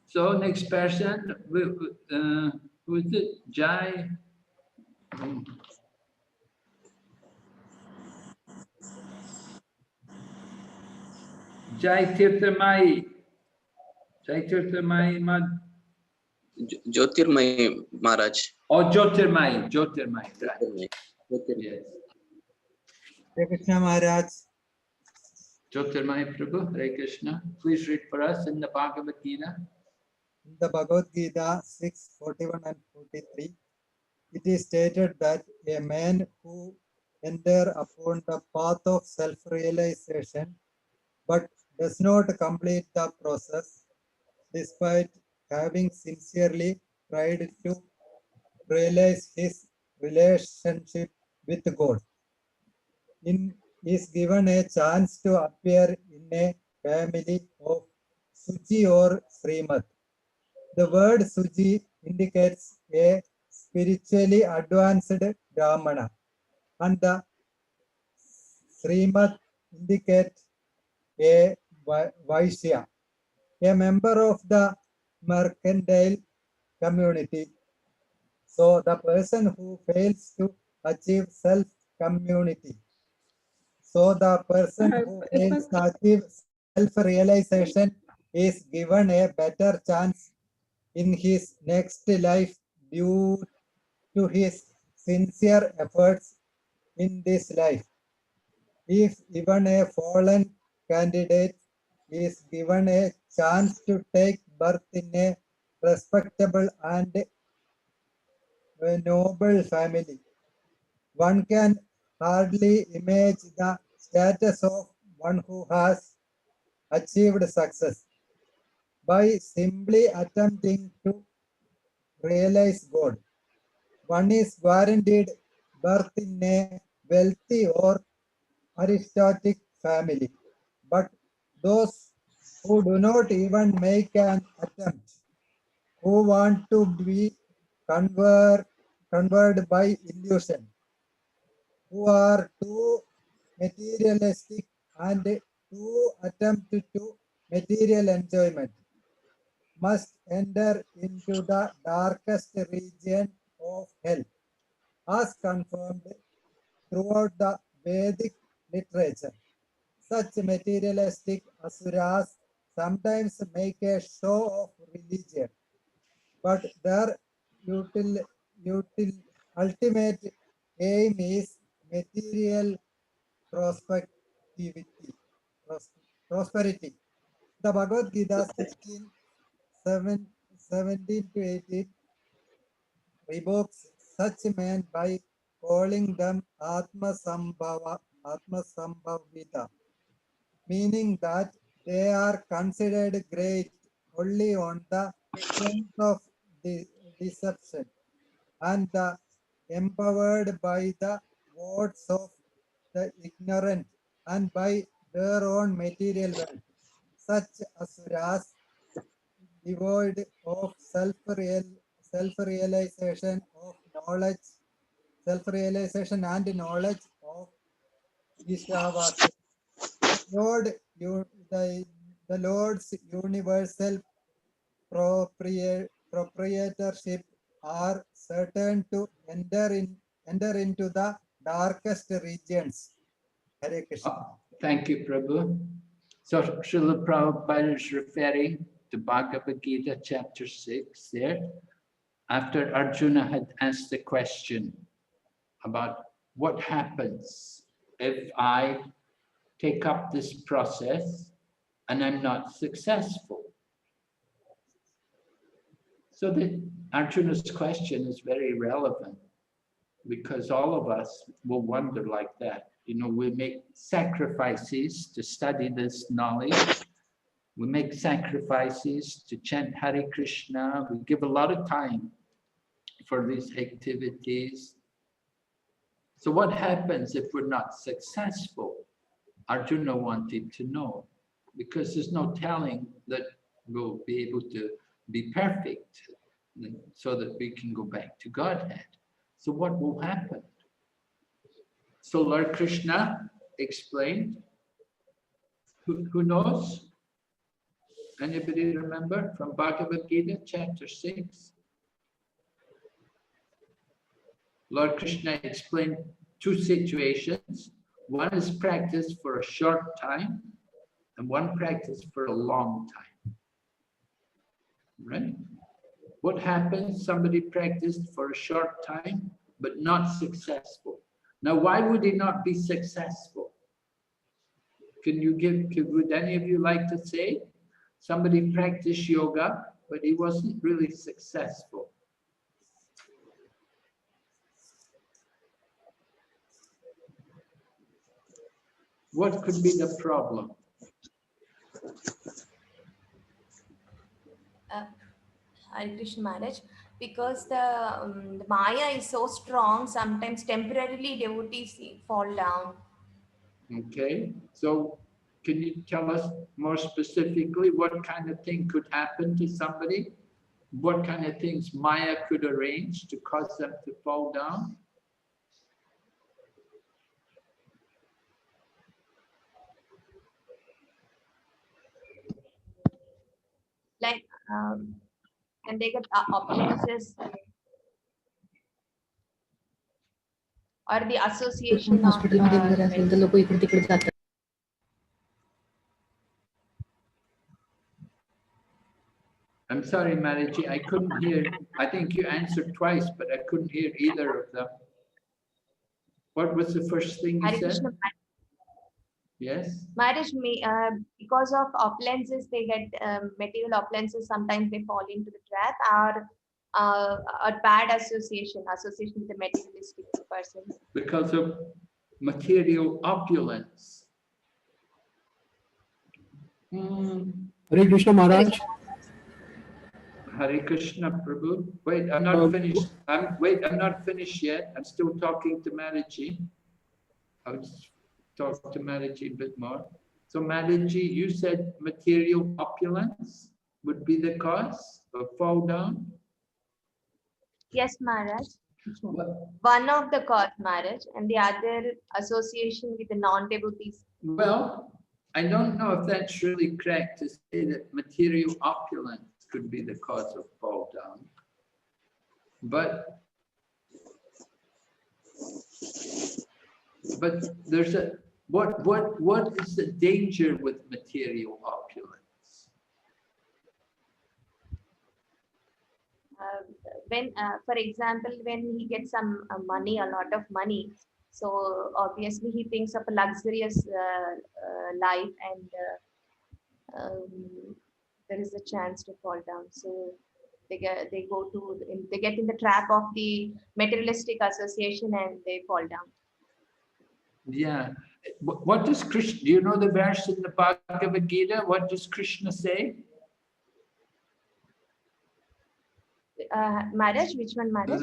[SPEAKER 1] So next person, who is it? Jai. Jai Tirthamai. Jai Tirthamai Mad.
[SPEAKER 2] Jyotirmay Maharaj.
[SPEAKER 1] Oh, Jyotirmai. Jyotirmai. Right. Yes.
[SPEAKER 12] Hare Krishna Maharaj.
[SPEAKER 1] Jyotirmai Prabhu, Hare Krishna. Please read for us in the Bhagavad Gita.
[SPEAKER 12] In the Bhagavad Gita 6:41 and 43, it is stated that a man who enter upon the path of self-realization but does not complete the process despite having sincerely tried to realize his relationship with God is given a chance to appear in a family of Suji or Srimad. The word Suji indicates a spiritually advanced Brahmana, and the Srimad indicates a Vaishya, a member of the mercantile community. So the person who fails to achieve self-community. So the person who fails to achieve self-realization is given a better chance in his next life due to his sincere efforts in this life. If even a fallen candidate is given a chance to take birth in a respectable and a noble family, one can hardly imagine the status of one who has achieved success by simply attempting to realize God. One is guaranteed birth in a wealthy or aristocratic family, but those who do not even make an attempt, who want to be converted by illusion, who are too materialistic and too attempt to material enjoyment, must enter into the darkest region of hell, as confirmed throughout the Vedic literature. Such materialistic asuras sometimes make a show of religion, but their ultimate aim is material prosperity. The Bhagavad Gita 17 to 18 rebukes such men by calling them Atma Sambhavita, meaning that they are considered great only on the strength of the deception and empowered by the words of the ignorant and by their own material wealth. Such asuras, devoid of self-realization of knowledge, self-realization and knowledge of Ishavasya. The Lord's universal proprietorship are certain to enter into the darkest regions. Hare Krishna.
[SPEAKER 1] Thank you, Prabhu. So Srila Prabhupada is referring to Bhagavad Gita chapter 6 there, after Arjuna had asked the question about what happens if I take up this process and I'm not successful. So the Arjuna's question is very relevant because all of us will wonder like that. You know, we make sacrifices to study this knowledge. We make sacrifices to chant Hare Krishna. We give a lot of time for these activities. So what happens if we're not successful? Arjuna wanted to know, because there's no telling that we'll be able to be perfect so that we can go back to Godhead. So what will happen? So Lord Krishna explained. Who knows? Anybody remember from Bhagavad Gita, chapter 6? Lord Krishna explained two situations. One is practice for a short time, and one practice for a long time. Right? What happens? Somebody practiced for a short time, but not successful. Now, why would he not be successful? Would any of you like to say? Somebody practiced yoga, but he wasn't really successful. What could be the problem?
[SPEAKER 5] Hare Krishna Maharaj, because the Maya is so strong, sometimes temporarily devotees fall down.
[SPEAKER 1] Okay, so can you tell us more specifically what kind of thing could happen to somebody? What kind of things Maya could arrange to cause them to fall down?
[SPEAKER 5] Like, and they get opulences or the association of
[SPEAKER 1] I'm sorry, Maraji, I couldn't hear. I think you answered twice, but I couldn't hear either of them. What was the first thing you said? Yes?
[SPEAKER 5] Marriage, because of opulences, they get material opulences, sometimes they fall into the trap, or a bad association with the materialistic person.
[SPEAKER 1] Because of material opulence.
[SPEAKER 8] Hare Krishna Maharaj.
[SPEAKER 1] Hare Krishna Prabhu. Wait, I'm not finished. I'm not finished yet. I'm still talking to Maraji. I'll just talk to Maraji a bit more. So Maraji, you said material opulence would be the cause of fall down?
[SPEAKER 5] Yes, Maharaj. One of the cause, Maharaj, and the other association with the non-devotees.
[SPEAKER 1] Well, I don't know if that's really correct to say that material opulence could be the cause of fall down. But there's what is the danger with material opulence?
[SPEAKER 5] When, for example, when he gets some money, a lot of money, so obviously he thinks of a luxurious life, and there is a chance to fall down. So they get in the trap of the materialistic association and they fall down.
[SPEAKER 1] Yeah. What does Krishna? Do you know the verse in the Bhagavad Gita? What does Krishna say?
[SPEAKER 5] Marriage, which one, marriage?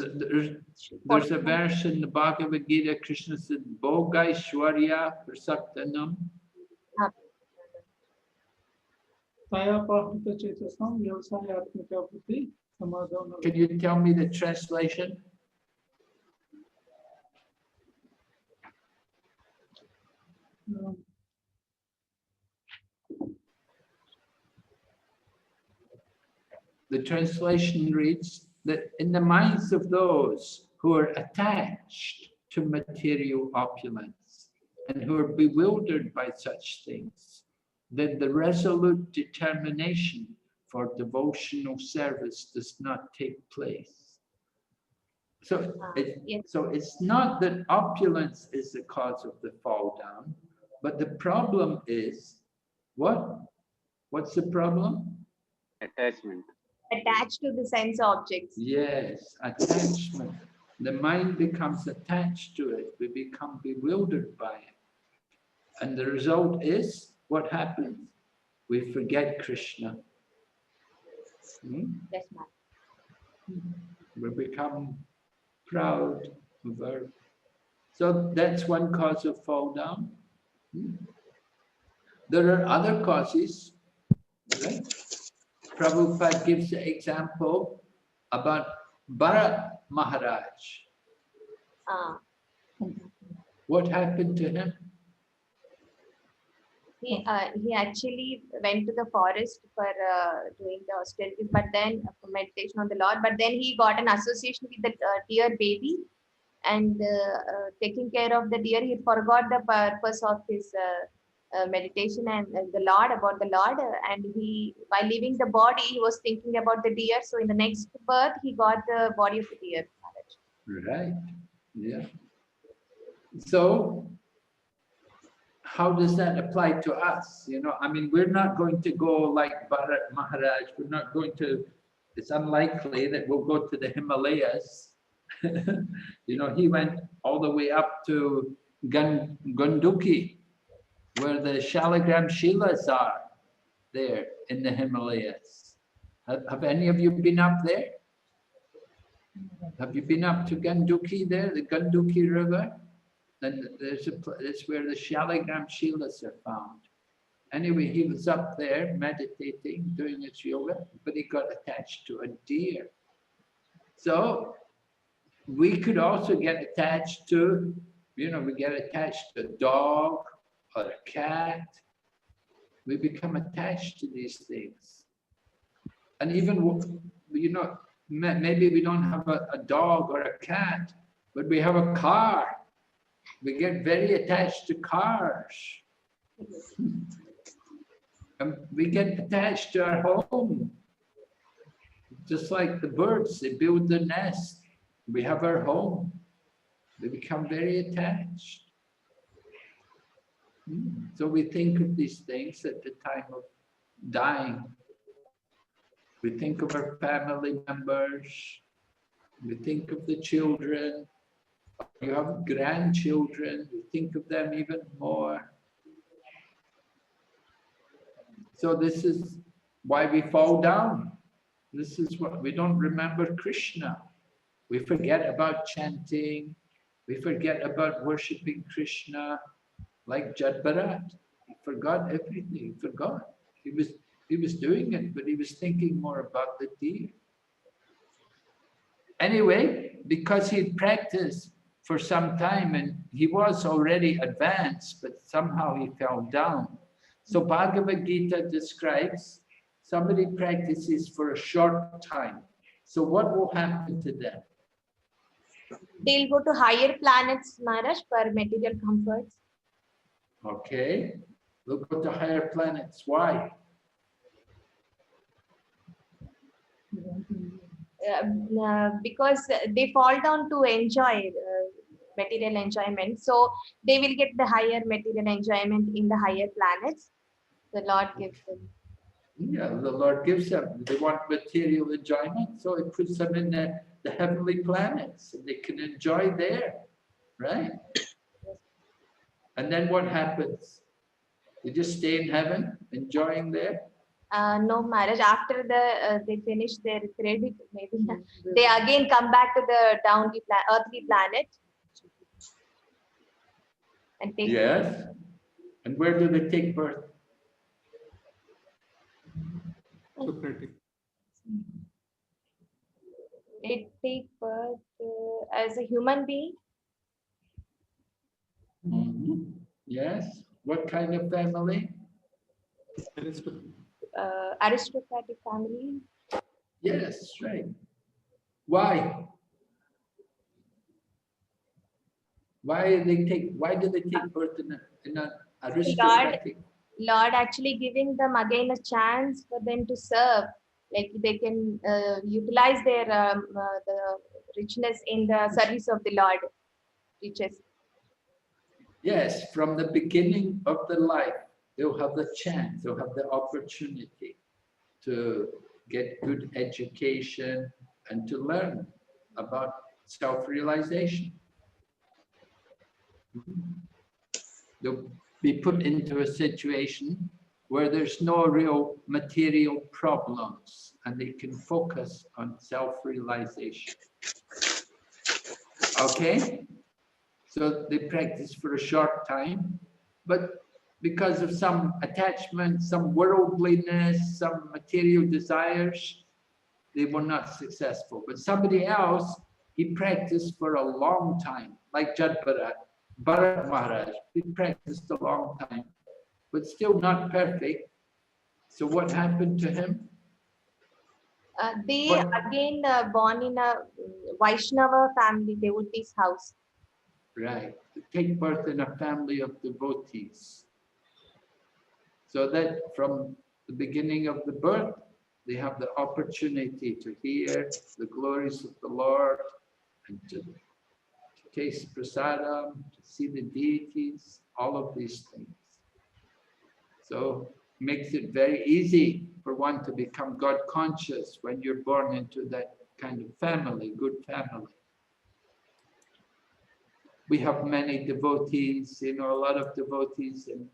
[SPEAKER 1] There's a verse in the Bhagavad Gita. Krishna said, "Bhogaishwarya prasaktanam." Can you tell me the translation? The translation reads that in the minds of those who are attached to material opulence and who are bewildered by such things, then the resolute determination for devotional service does not take place. So, so it's not that opulence is the cause of the fall down, But the problem is, what? What's the problem?
[SPEAKER 3] Attachment.
[SPEAKER 5] Attached to the sense objects.
[SPEAKER 1] Yes, attachment. The mind becomes attached to it. We become bewildered by it. And the result is, what happens? We forget Krishna.
[SPEAKER 5] Yes, ma'am.
[SPEAKER 1] We become proud of our... So that's one cause of fall down. There are other causes, right? Prabhupada gives the example about Bharat Maharaj. What happened to him?
[SPEAKER 5] He actually went to the forest for doing the austerities, but then for meditation on the Lord. But then he got an association with the deer baby, and taking care of the deer, he forgot the purpose of his meditation and the Lord, about the Lord. And he, by leaving the body, he was thinking about the deer. So in the next birth, he got the body of the deer.
[SPEAKER 1] Right. Yeah. So how does that apply to us? You know, I mean, we're not going to go like Bharat Maharaj. We're not going to, it's unlikely that we'll go to the Himalayas. You know, he went all the way up to Gunduki, where the Shaligram Shilas are there in the Himalayas. Have any of you been up there? Have you been up to Gunduki there, the Gunduki River? And that's where the Shaligram Shilas are found. Anyway, he was up there meditating, doing his yoga, but he got attached to a deer. So we could also get attached to, you know, we get attached to a dog or a cat. We become attached to these things. And even, you know, maybe we don't have a dog or a cat, but we have a car. We get very attached to cars. And we get attached to our home. Just like the birds, they build their nest. We have our home. We become very attached. So we think of these things at the time of dying. We think of our family members. We think of the children. You have grandchildren, you think of them even more. So this is why we fall down. This is what we don't remember Krishna. We forget about chanting. We forget about worshipping Krishna, like Jad Bharat. He forgot everything. He forgot. He was doing it, but he was thinking more about the deer. Anyway, because he'd practiced for some time and he was already advanced, but somehow he fell down. So Bhagavad Gita describes somebody practices for a short time. So what will happen to them?
[SPEAKER 5] They'll go to higher planets, Maharaj, for material comforts.
[SPEAKER 1] Okay, they'll go to higher planets. Why?
[SPEAKER 5] Because they fall down to enjoy material enjoyment. So they will get the higher material enjoyment in the higher planets. The Lord gives them.
[SPEAKER 1] Yeah, the Lord gives them. They want material enjoyment, so it puts them in the heavenly planets, and they can enjoy there, right? And then what happens? They just stay in heaven, enjoying there?
[SPEAKER 5] No, Maharaj, after they finish their credit, maybe they again come back to the earthly planet. And take
[SPEAKER 1] Yes. And where do they take birth?
[SPEAKER 4] Socratic.
[SPEAKER 5] They take birth as a human being.
[SPEAKER 1] Yes. What kind of family?
[SPEAKER 5] Aristocratic family.
[SPEAKER 1] Yes, right. Why? Why do they take birth in an aristocratic?
[SPEAKER 5] Lord actually giving them again a chance for them to serve, like they can utilize their the richness in the service of the Lord. Riches.
[SPEAKER 1] Yes, from the beginning of the life, they'll have the chance, they'll have the opportunity to get good education and to learn about self-realization. They'll be put into a situation where there's no real material problems and they can focus on self-realization. Okay? So they practice for a short time, but because of some attachment, some worldliness, some material desires, they were not successful. But somebody else, he practiced for a long time, like Jad Bharat Maharaj. He practiced a long time, but still not perfect. So what happened to him?
[SPEAKER 5] They
[SPEAKER 1] What-
[SPEAKER 5] again born in a Vaishnava family, devotee's house.
[SPEAKER 1] Right, take birth in a family of devotees. So that from the beginning of the birth, they have the opportunity to hear the glories of the Lord and to taste prasadam, to see the deities, all of these things. So makes it very easy for one to become God conscious when you're born into that kind of family, good family. We have many devotees, a lot of devotees, and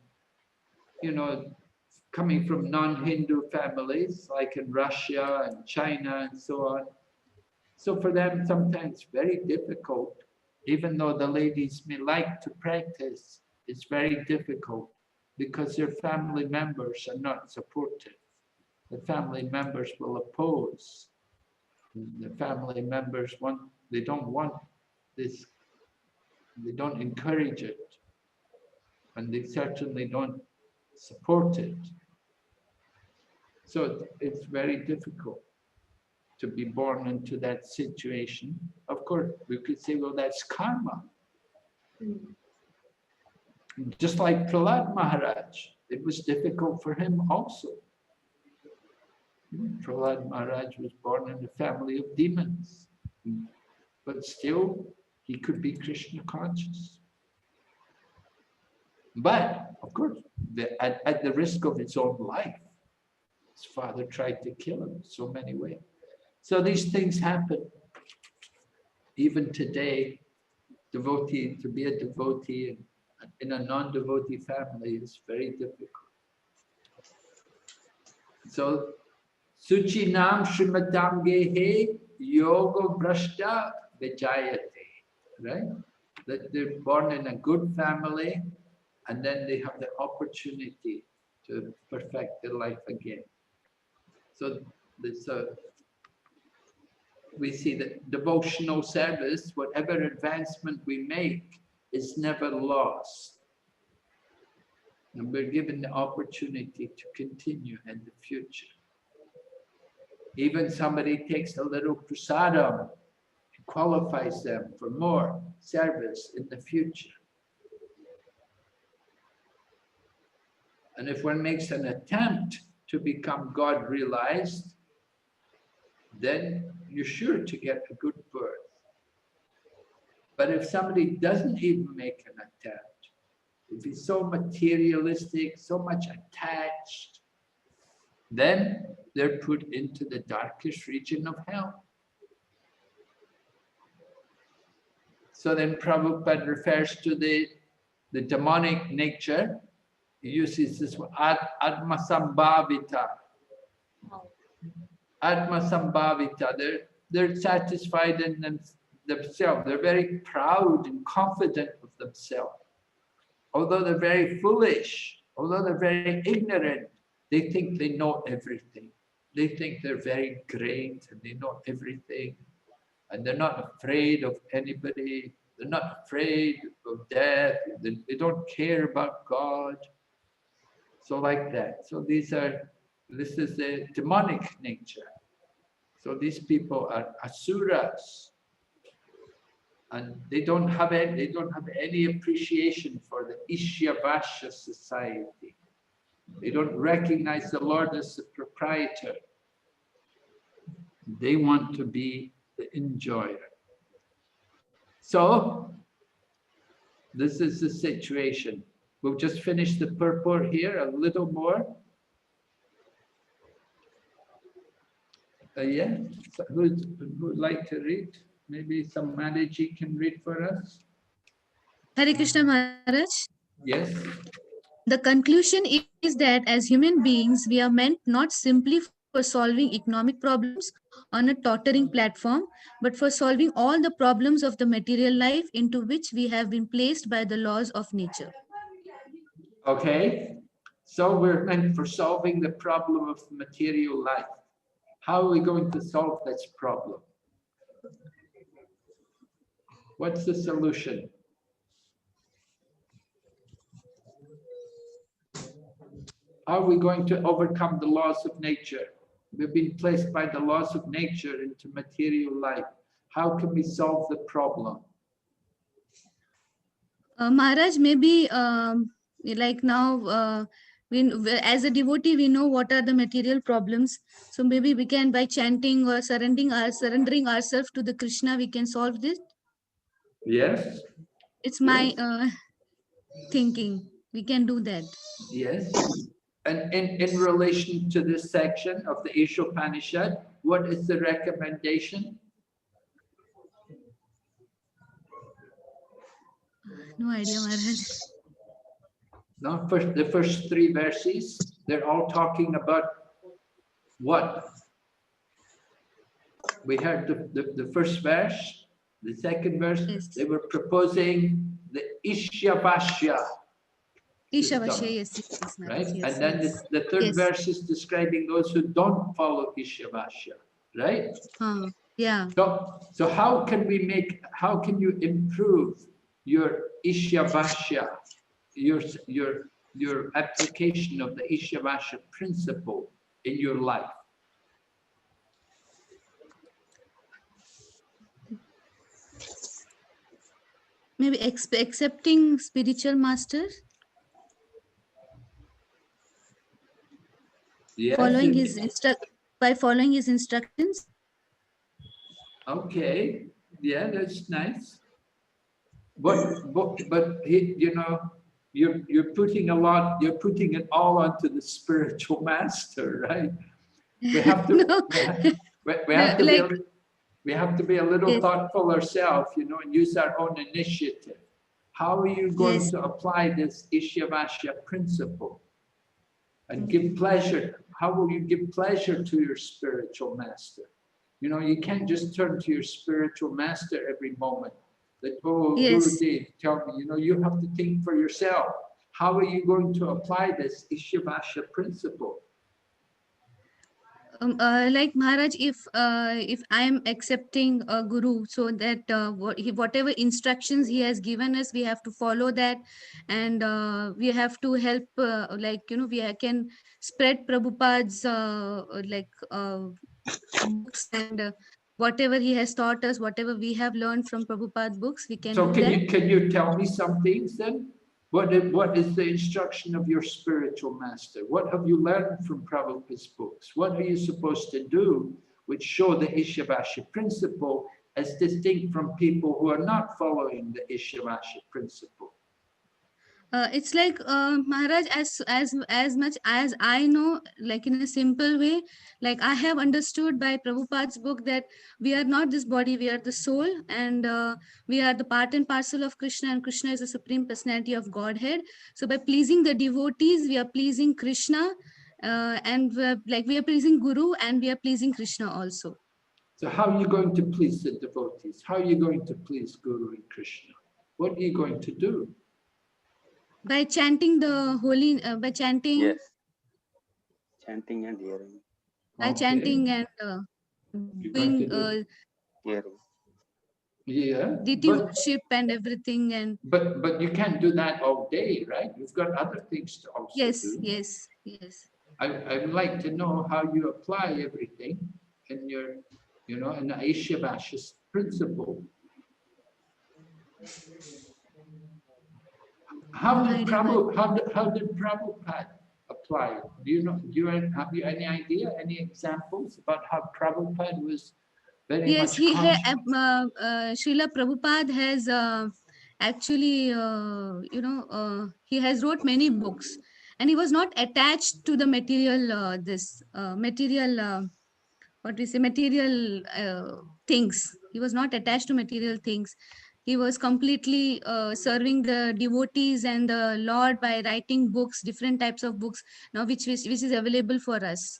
[SPEAKER 1] coming from non-Hindu families, like in Russia and China and so on. So for them, sometimes very difficult, even though the ladies may like to practice, it's very difficult because their family members are not supportive. The family members will oppose. The family members they don't want this. They don't encourage it, and they certainly don't support it. So it's very difficult to be born into that situation. Of course, we could say, well, that's karma. Just like Prahlad Maharaj, it was difficult for him also. Prahlad Maharaj was born in a family of demons, but still he could be Krishna conscious. But of course, at the risk of his own life, his father tried to kill him in so many ways. So these things happen. Even today, to be a devotee in a non-devotee family is very difficult. So, Suchi Nam Shrimatam Gehe Yoga Brashta Vijayate, right? That they're born in a good family and then they have the opportunity to perfect their life again. So we see that devotional service, whatever advancement we make, is never lost. And we're given the opportunity to continue in the future. Even somebody takes a little prasadam, it qualifies them for more service in the future. And if one makes an attempt to become God realized, then you're sure to get a good birth. But if somebody doesn't even make an attempt, if he's so materialistic, so much attached, then they're put into the darkest region of hell. So then Prabhupada refers to the demonic nature. He uses this word, Atma Sambhavita. Atma Sambhavita. They're satisfied in themselves. They're very proud and confident of themselves. Although they're very foolish, although they're very ignorant, they think they know everything. They think they're very great and they know everything. And they're not afraid of anybody. They're not afraid of death. They don't care about God. So like that. So this is the demonic nature. So these people are asuras. And they don't have any appreciation for the Ishyavasya society. They don't recognize the Lord as the proprietor. They want to be the enjoyer. So This is the situation. We'll just finish the purport here, a little more. Yeah, so who'd like to read? Maybe some Manaji can read for us.
[SPEAKER 13] Hare Krishna Maharaj.
[SPEAKER 1] Yes.
[SPEAKER 13] The conclusion is that as human beings, we are meant not simply for solving economic problems on a tottering platform, but for solving all the problems of the material life into which we have been placed by the laws of nature.
[SPEAKER 1] Okay, so we're meant for solving the problem of material life. How are we going to solve this problem? What's the solution? How are we going to overcome the laws of nature? We've been placed by the laws of nature into material life. How can we solve the problem?
[SPEAKER 13] Maharaj, maybe like now, as a devotee, we know what are the material problems. So maybe we can, by chanting or surrendering ourselves to the Krishna, we can solve this.
[SPEAKER 1] Yes.
[SPEAKER 13] It's my thinking. We can do that.
[SPEAKER 1] Yes. And in relation to this section of the Isopanisad, what is the recommendation?
[SPEAKER 13] No idea, Maharaj.
[SPEAKER 1] No, the first three verses, they're all talking about what? We heard the first verse, the second verse, yes. They were proposing the Ishyavasya.
[SPEAKER 13] Ishyavasya, yes,
[SPEAKER 1] right?
[SPEAKER 13] Yes,
[SPEAKER 1] and then
[SPEAKER 13] yes.
[SPEAKER 1] the third verse is describing those who don't follow Ishyavasya, right?
[SPEAKER 13] Yeah.
[SPEAKER 1] So how can you improve your Ishyavasya, your application of the Ishyavasya principle in your life?
[SPEAKER 13] Maybe accepting spiritual masters.
[SPEAKER 1] Yes,
[SPEAKER 13] following by following his instructions.
[SPEAKER 1] Okay, yeah, that's nice. But you know, you're putting it all onto the spiritual master, right? We have to
[SPEAKER 13] No.
[SPEAKER 1] we have to be a little thoughtful ourselves, you know, and use our own initiative. How are you going to apply this Ishyavasya principle and give pleasure? How will you give pleasure to your spiritual master? You know, you can't just turn to your spiritual master every moment. That, oh, Gurudev, tell me, you know, you have to think for yourself. How are you going to apply this Ishyavasya principle?
[SPEAKER 13] Like Maharaj, if I am accepting a guru, so that whatever instructions he has given us, we have to follow that, and we have to help, like, you know, we can spread Prabhupada's books, and whatever he has taught us, whatever we have learned from Prabhupada's books, we can do that.
[SPEAKER 1] Can you tell me some things then? What is the instruction of your spiritual master? What have you learned from Prabhupada's books? What are you supposed to do which show the Ishyavasya principle as distinct from people who are not following the Ishyavasya principle?
[SPEAKER 13] It's like Maharaj, as much as I know, like in a simple way, like I have understood by Prabhupada's book that we are not this body, we are the soul, and we are the part and parcel of Krishna, and Krishna is the supreme personality of Godhead. So by pleasing the devotees, we are pleasing Krishna, and we are pleasing Guru, and we are pleasing Krishna also.
[SPEAKER 1] So how are you going to please the devotees? How are you going to please Guru and Krishna? What are you going to do?
[SPEAKER 13] By chanting the holy, by chanting.
[SPEAKER 2] Yes. Chanting and hearing.
[SPEAKER 13] By chanting and doing
[SPEAKER 2] hearing.
[SPEAKER 1] Yeah.
[SPEAKER 13] deity worship and everything, and.
[SPEAKER 1] But you can't do that all day, right? You've got other things to also do.
[SPEAKER 13] Yes.
[SPEAKER 1] I would like to know how you apply everything in your, you know, in the Ishyavasya principle. How did Prabhupada apply it? Do you know? Have you any idea? Any examples about how Prabhupada was very much conscious?
[SPEAKER 13] Srila Prabhupada has actually, he has wrote many books, and he was not attached to the material, material things. He was not attached to material things. He was completely serving the devotees and the Lord by writing books, different types of books, now which is available for us.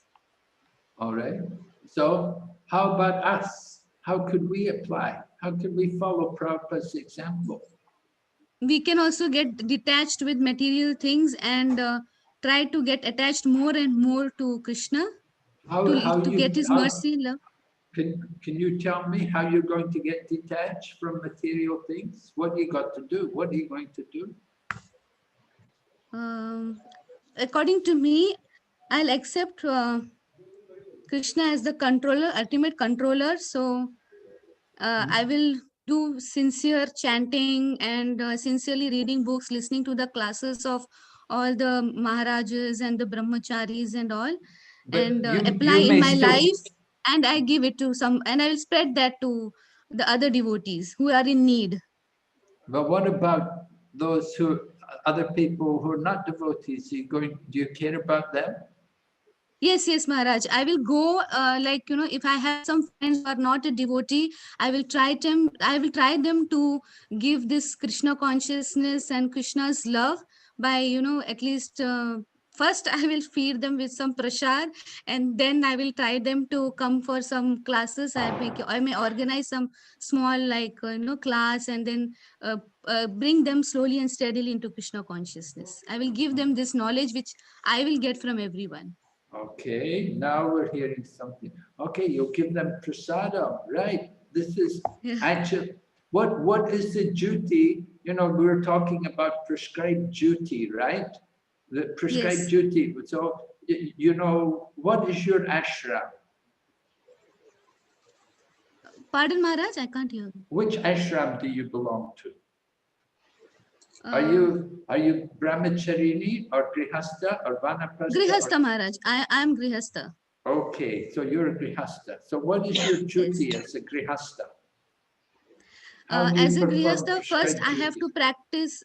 [SPEAKER 1] All right. So how about us? How could we apply? How could we follow Prabhupada's example?
[SPEAKER 13] We can also get detached with material things and try to get attached more and more to Krishna to get his mercy, love.
[SPEAKER 1] Can you tell me how you're going to get detached from material things? What you got to do? What are you going to do?
[SPEAKER 13] According to me, I'll accept Krishna as the controller, ultimate controller. So I will do sincere chanting and sincerely reading books, listening to the classes of all the Maharajas and the Brahmacharis and all, and apply in my life. And I give it to some, and I will spread that to the other devotees who are in need.
[SPEAKER 1] But what about those other people who are not devotees? Do you care about them?
[SPEAKER 13] Yes, Maharaj. I will go, if I have some friends who are not a devotee, I will try them to give this Krishna consciousness and Krishna's love by, at least first I will feed them with some prasad, and then I will try them to come for some classes. I may organize some small, class, and then bring them slowly and steadily into Krishna consciousness. I will give them this knowledge which I will get from everyone.
[SPEAKER 1] Okay, now we're hearing something. Okay, you'll give them prasadam, right? This is actually, what is the duty? We're talking about prescribed duty, right? The prescribed duty. So, what is your ashram?
[SPEAKER 13] Pardon, Maharaj, I can't hear.
[SPEAKER 1] Which ashram do you belong to? Are you brahmacharini or grihastha or vanaprastha?
[SPEAKER 13] Grihastha, Maharaj. I am grihastha.
[SPEAKER 1] Okay, so you're a grihastha. So what is your duty as a grihastha?
[SPEAKER 13] As a grihastha, first I have to practice.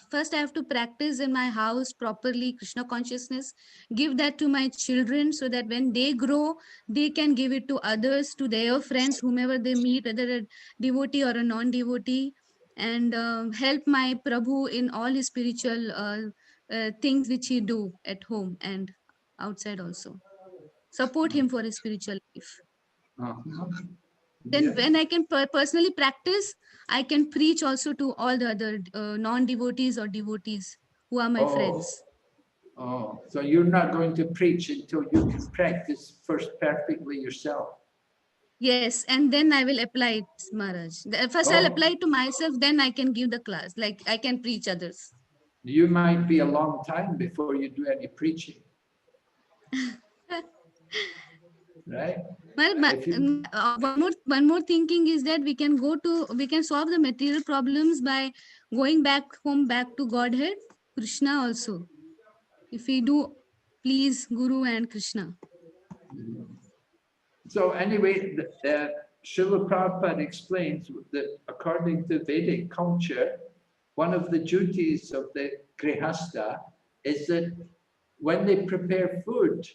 [SPEAKER 13] First I have to practice in my house properly Krishna consciousness. Give that to my children so that when they grow, they can give it to others, to their friends, whomever they meet, whether a devotee or a non-devotee, and help my Prabhu in all his spiritual things which he do at home and outside also. Support him for his spiritual life. Then when I can personally practice, I can preach also to all the other non-devotees or devotees who are my friends.
[SPEAKER 1] Oh, so you're not going to preach until you can practice first perfectly yourself.
[SPEAKER 13] Yes, and then I will apply it, Maharaj. First I'll apply it to myself, then I can give the class, like I can preach others.
[SPEAKER 1] You might be a long time before you do any preaching. Right?
[SPEAKER 13] One more thinking is that we can solve the material problems by going back to Godhead, Krishna also. If we do please Guru and Krishna.
[SPEAKER 1] So anyway, Srila Prabhupada explains that according to Vedic culture, one of the duties of the grihastha is that when they prepare food,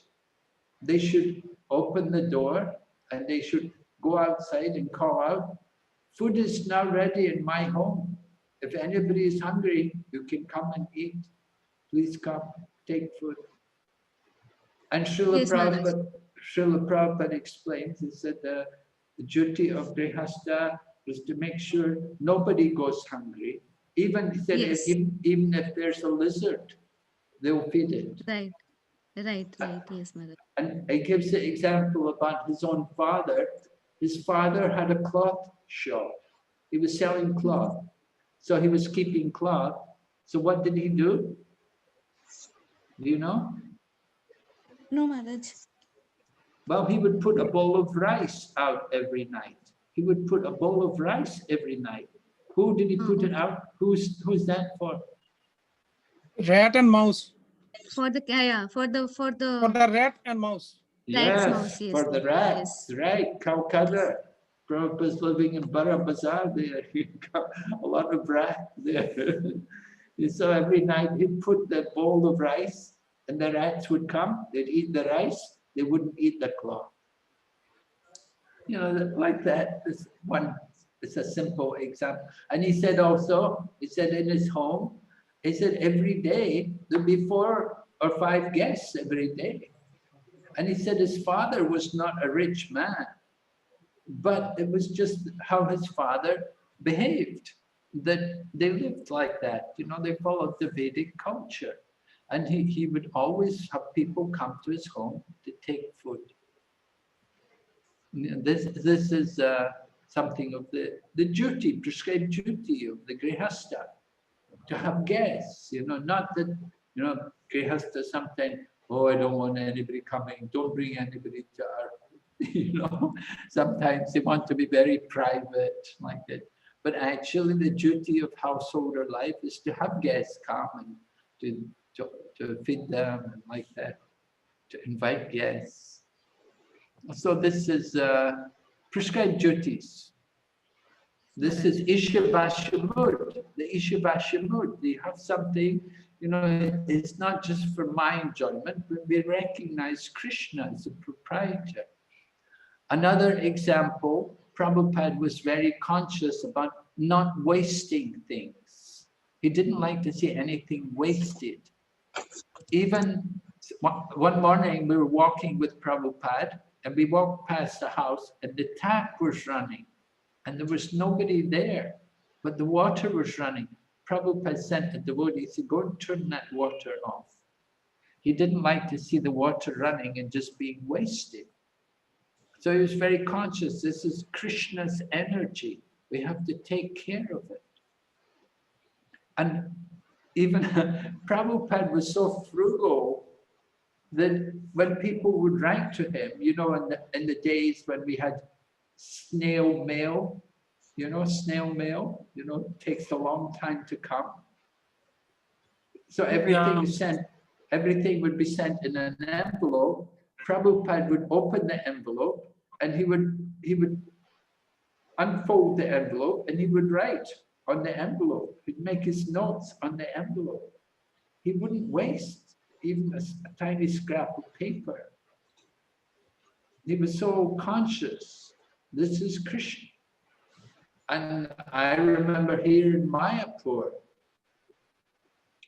[SPEAKER 1] they should open the door and they should go outside and call out, food is now ready in my home. If anybody is hungry, you can come and eat. Please come, take food. And Srila Prabhupada explains is that the duty of grihastha is to make sure nobody goes hungry. Even, he said, even if there's a lizard, they'll feed it.
[SPEAKER 13] Right, yes, Mother.
[SPEAKER 1] And he gives the example about his own father. His father had a cloth shop. He was selling cloth. So he was keeping cloth. So what did he do? Do you know?
[SPEAKER 13] No, Maharaj.
[SPEAKER 1] Well, he would put a bowl of rice out every night. He would put a bowl of rice every night. Who did he put it out? Who's that for?
[SPEAKER 14] Rat and mouse.
[SPEAKER 13] For the
[SPEAKER 14] rat and mouse.
[SPEAKER 1] Yes, for the rats, right? Calcutta. Prabhupada's living in Bara Bazaar there. He got a lot of rats there. So every night he'd put the bowl of rice and the rats would come, they'd eat the rice, they wouldn't eat the cloth. You know, like that. This one, it's a simple example. And he said also, he said in his home, he said every day there'd be 4 or 5 guests every day. And he said his father was not a rich man, but it was just how his father behaved, that they lived like that. You know, they followed the Vedic culture. And he would always have people come to his home to take food. This is something of the duty, prescribed duty of the Grihastha, to have guests, you know, not that, you know, Grihastha sometimes, oh, I don't want anybody coming, don't bring anybody to our, you know, sometimes they want to be very private like that. But actually the duty of householder life is to have guests come and to feed them and like that, to invite guests. So this is prescribed duties. This is Ishabashamud, the Ishabashamud. They have something, you know, it's not just for my enjoyment, but we recognize Krishna as a proprietor. Another example, Prabhupada was very conscious about not wasting things. He didn't like to see anything wasted. Even one morning we were walking with Prabhupada and we walked past the house and the tap was running and there was nobody there, but the water was running. Prabhupada sent a devotee, he said, go and turn that water off. He didn't like to see the water running and just being wasted. So he was very conscious, this is Krishna's energy. We have to take care of it. And even Prabhupada was so frugal that when people would write to him, you know, in the days when we had snail mail, you know, snail mail, you know, takes a long time to come. So everything is sent, everything would be sent in an envelope. Prabhupada would open the envelope and he would unfold the envelope and he would write on the envelope. He'd make his notes on the envelope. He wouldn't waste even a tiny scrap of paper. He was so conscious. This is Krishna. And I remember here in Mayapur,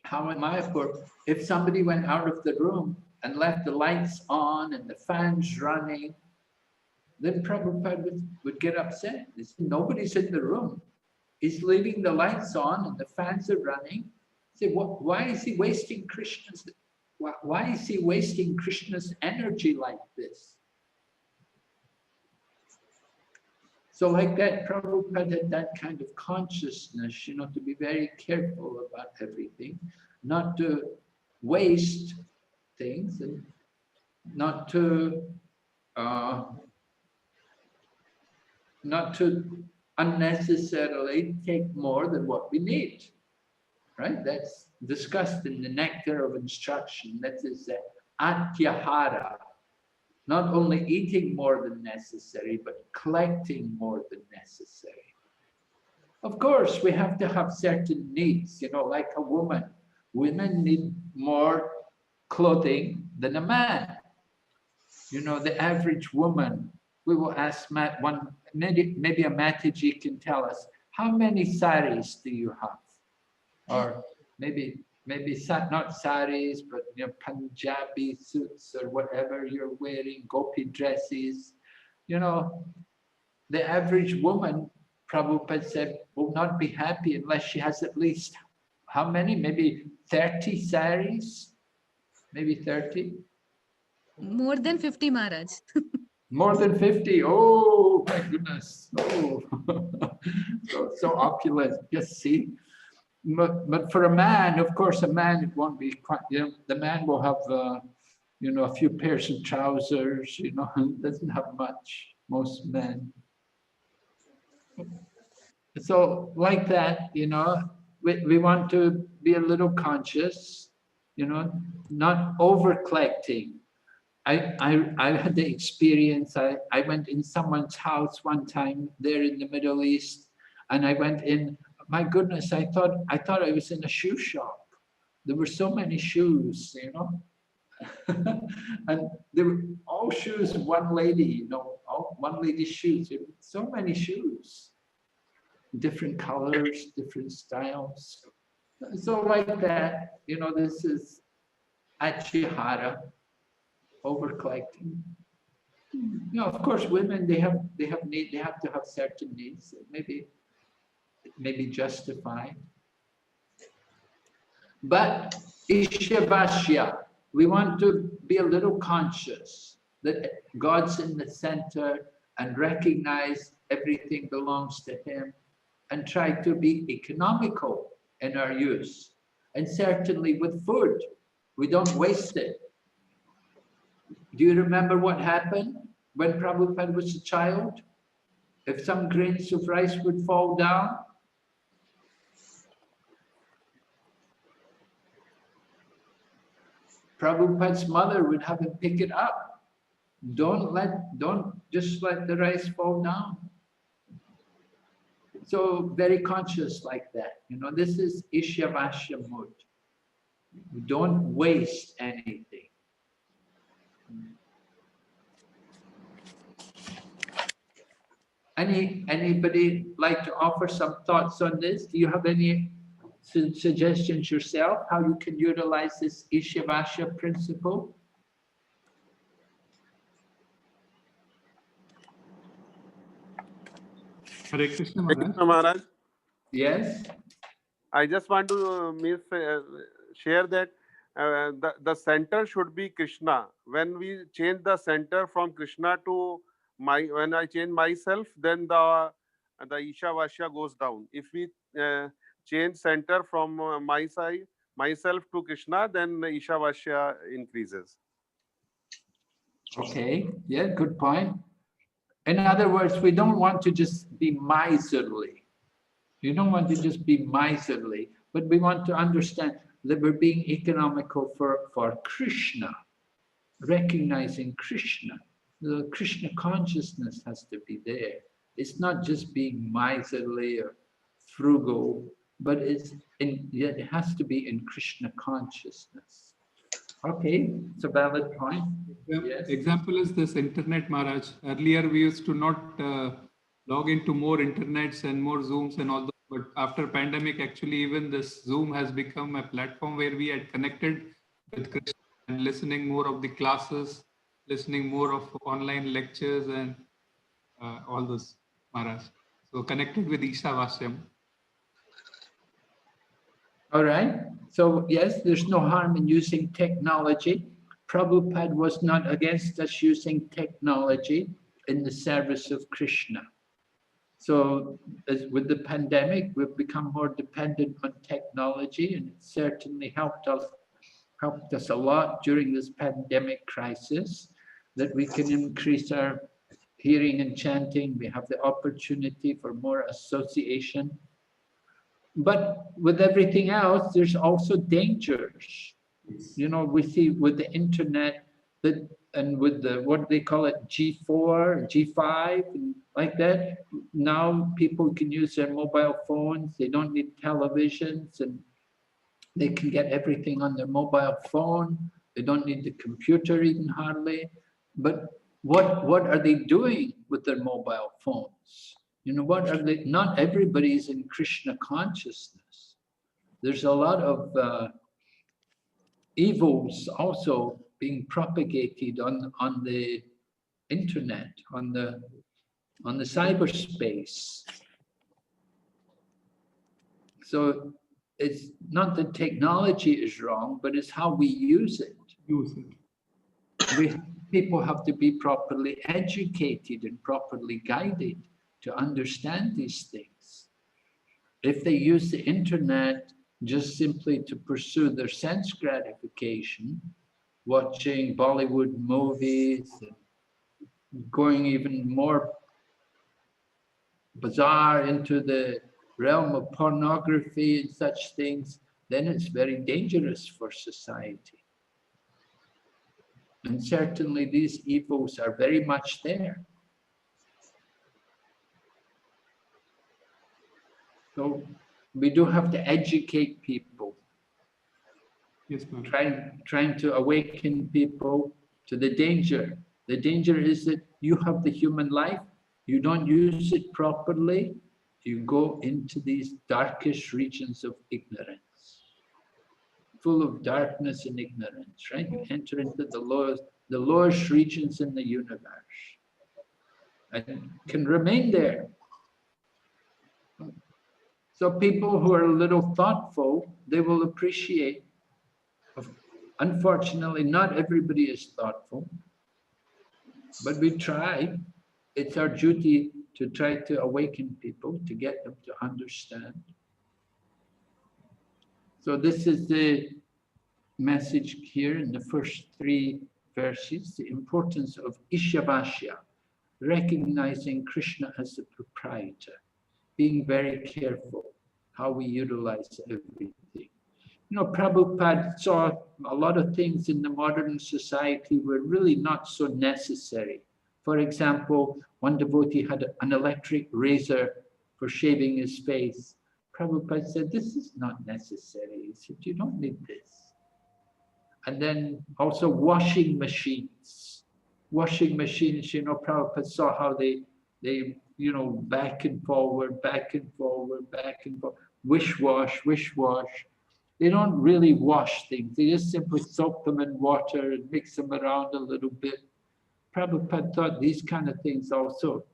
[SPEAKER 1] how in Mayapur, if somebody went out of the room and left the lights on and the fans running, then Prabhupada would get upset. He said, nobody's in the room. He's leaving the lights on and the fans are running. He said, why is he wasting Krishna's? Why is he wasting Krishna's energy like this? So like that, Prabhupada had that kind of consciousness, you know, to be very careful about everything, not to waste things and not to unnecessarily take more than what we need, right? That's discussed in the Nectar of Instruction. That is atyahara, not only eating more than necessary, but collecting more than necessary. Of course, we have to have certain needs, you know, like a woman. Women need more clothing than a man. You know, the average woman, we will ask maybe a Mataji can tell us, how many saris do you have? Or maybe not saris, but you know, Punjabi suits or whatever you're wearing, gopi dresses. You know, the average woman, Prabhupada said, will not be happy unless she has at least, how many? Maybe 30 saris? Maybe 30?
[SPEAKER 13] More than 50, Maharaj.
[SPEAKER 1] More than 50. Oh my goodness. Oh, so opulent. Just see. But for a man, of course, a man, it won't be quite, you know, the man will have, you know, a few pairs of trousers, you know, doesn't have much, most men. So like that, you know, we want to be a little conscious, you know, not over collecting. I had the experience. I went in someone's house one time there in the Middle East, and I went in. My goodness, I thought I was in a shoe shop. There were so many shoes, you know, and there were all shoes. One lady, you know, all one lady's shoes. There were so many shoes, different colors, different styles. So like that, you know, this is Achihara, over collecting. You know, of course, women they have need, they have to have certain needs. Maybe it may be justified. But Ishavasya, we want to be a little conscious that God's in the center and recognize everything belongs to Him, and try to be economical in our use. And certainly with food, we don't waste it. Do you remember what happened when Prabhupada was a child? If some grains of rice would fall down, Prabhupada's mother would have him pick it up. Don't just let the rice fall down. So very conscious like that. You know, this is Ishavasya mood. We don't waste anything. Anybody like to offer some thoughts on this? Do you have any suggestions yourself how you can utilize this Ishavasya principle?
[SPEAKER 4] Hare Krishna
[SPEAKER 15] Hare
[SPEAKER 4] Maharaj.
[SPEAKER 15] Krishna Maharaj.
[SPEAKER 1] Yes.
[SPEAKER 15] I just want to share that the center should be Krishna. When we change the center from Krishna to when I change myself, then the Ishavasya goes down. If we change center from myself to Krishna, then the Ishavasya increases.
[SPEAKER 1] Okay, yeah, good point. In other words, we don't want to just be miserly. You don't want to just be miserly, but we want to understand that we're being economical for Krishna, recognizing Krishna. The Krishna consciousness has to be there. It's not just being miserly or frugal, but it has to be in Krishna consciousness. Okay, it's a valid point. Yes.
[SPEAKER 4] Example is this internet, Maharaj. Earlier we used to not log into more internets and more Zooms and all that. But after pandemic, actually, even this Zoom has become a platform where we had connected with Krishna and listening more of the classes, listening more of online lectures and all those, Maharaj. So connected with Ishavasya.
[SPEAKER 1] All right. So yes, there's no harm in using technology. Prabhupada was not against us using technology in the service of Krishna. So as with the pandemic, we've become more dependent on technology, and it certainly helped us a lot during this pandemic crisis, that we can increase our hearing and chanting. We have the opportunity for more association. But with everything else, there's also dangers. You know, we see with the internet that, and with the, what they call it, G4, G5, and like that, now people can use their mobile phones. They don't need televisions, and they can get everything on their mobile phone. They don't need the computer even hardly. But what are they doing with their mobile phones? You know, what are they? Not everybody is in Krishna consciousness. There's a lot of evils also being propagated on the internet, on the cyberspace. So it's not that technology is wrong, but it's how we use it. People have to be properly educated and properly guided to understand these things. If they use the internet just simply to pursue their sense gratification, watching Bollywood movies, and going even more bizarre into the realm of pornography and such things, then it's very dangerous for society. And certainly these evils are very much there. So we do have to educate people.
[SPEAKER 4] Yes, ma'am.
[SPEAKER 1] Trying to awaken people to the danger. The danger is that you have the human life, you don't use it properly, you go into these darkest regions of ignorance, full of darkness and ignorance, right? You enter into the lowest regions in the universe and can remain there. So people who are a little thoughtful, they will appreciate. Unfortunately, not everybody is thoughtful, but we try. It's our duty to try to awaken people, to get them to understand. So this is the message here in the first 3 verses, the importance of Ishavasya, recognizing Krishna as the proprietor, being very careful how we utilize everything. You know, Prabhupada saw a lot of things in the modern society were really not so necessary. For example, one devotee had an electric razor for shaving his face. Prabhupada said, this is not necessary. He said, you don't need this. And then also washing machines. Washing machines, you know, Prabhupada saw how they you know, back and forward, back and forward, back and forward, wish wash. They don't really wash things. They just simply soak them in water and mix them around a little bit. Prabhupada thought these kind of things also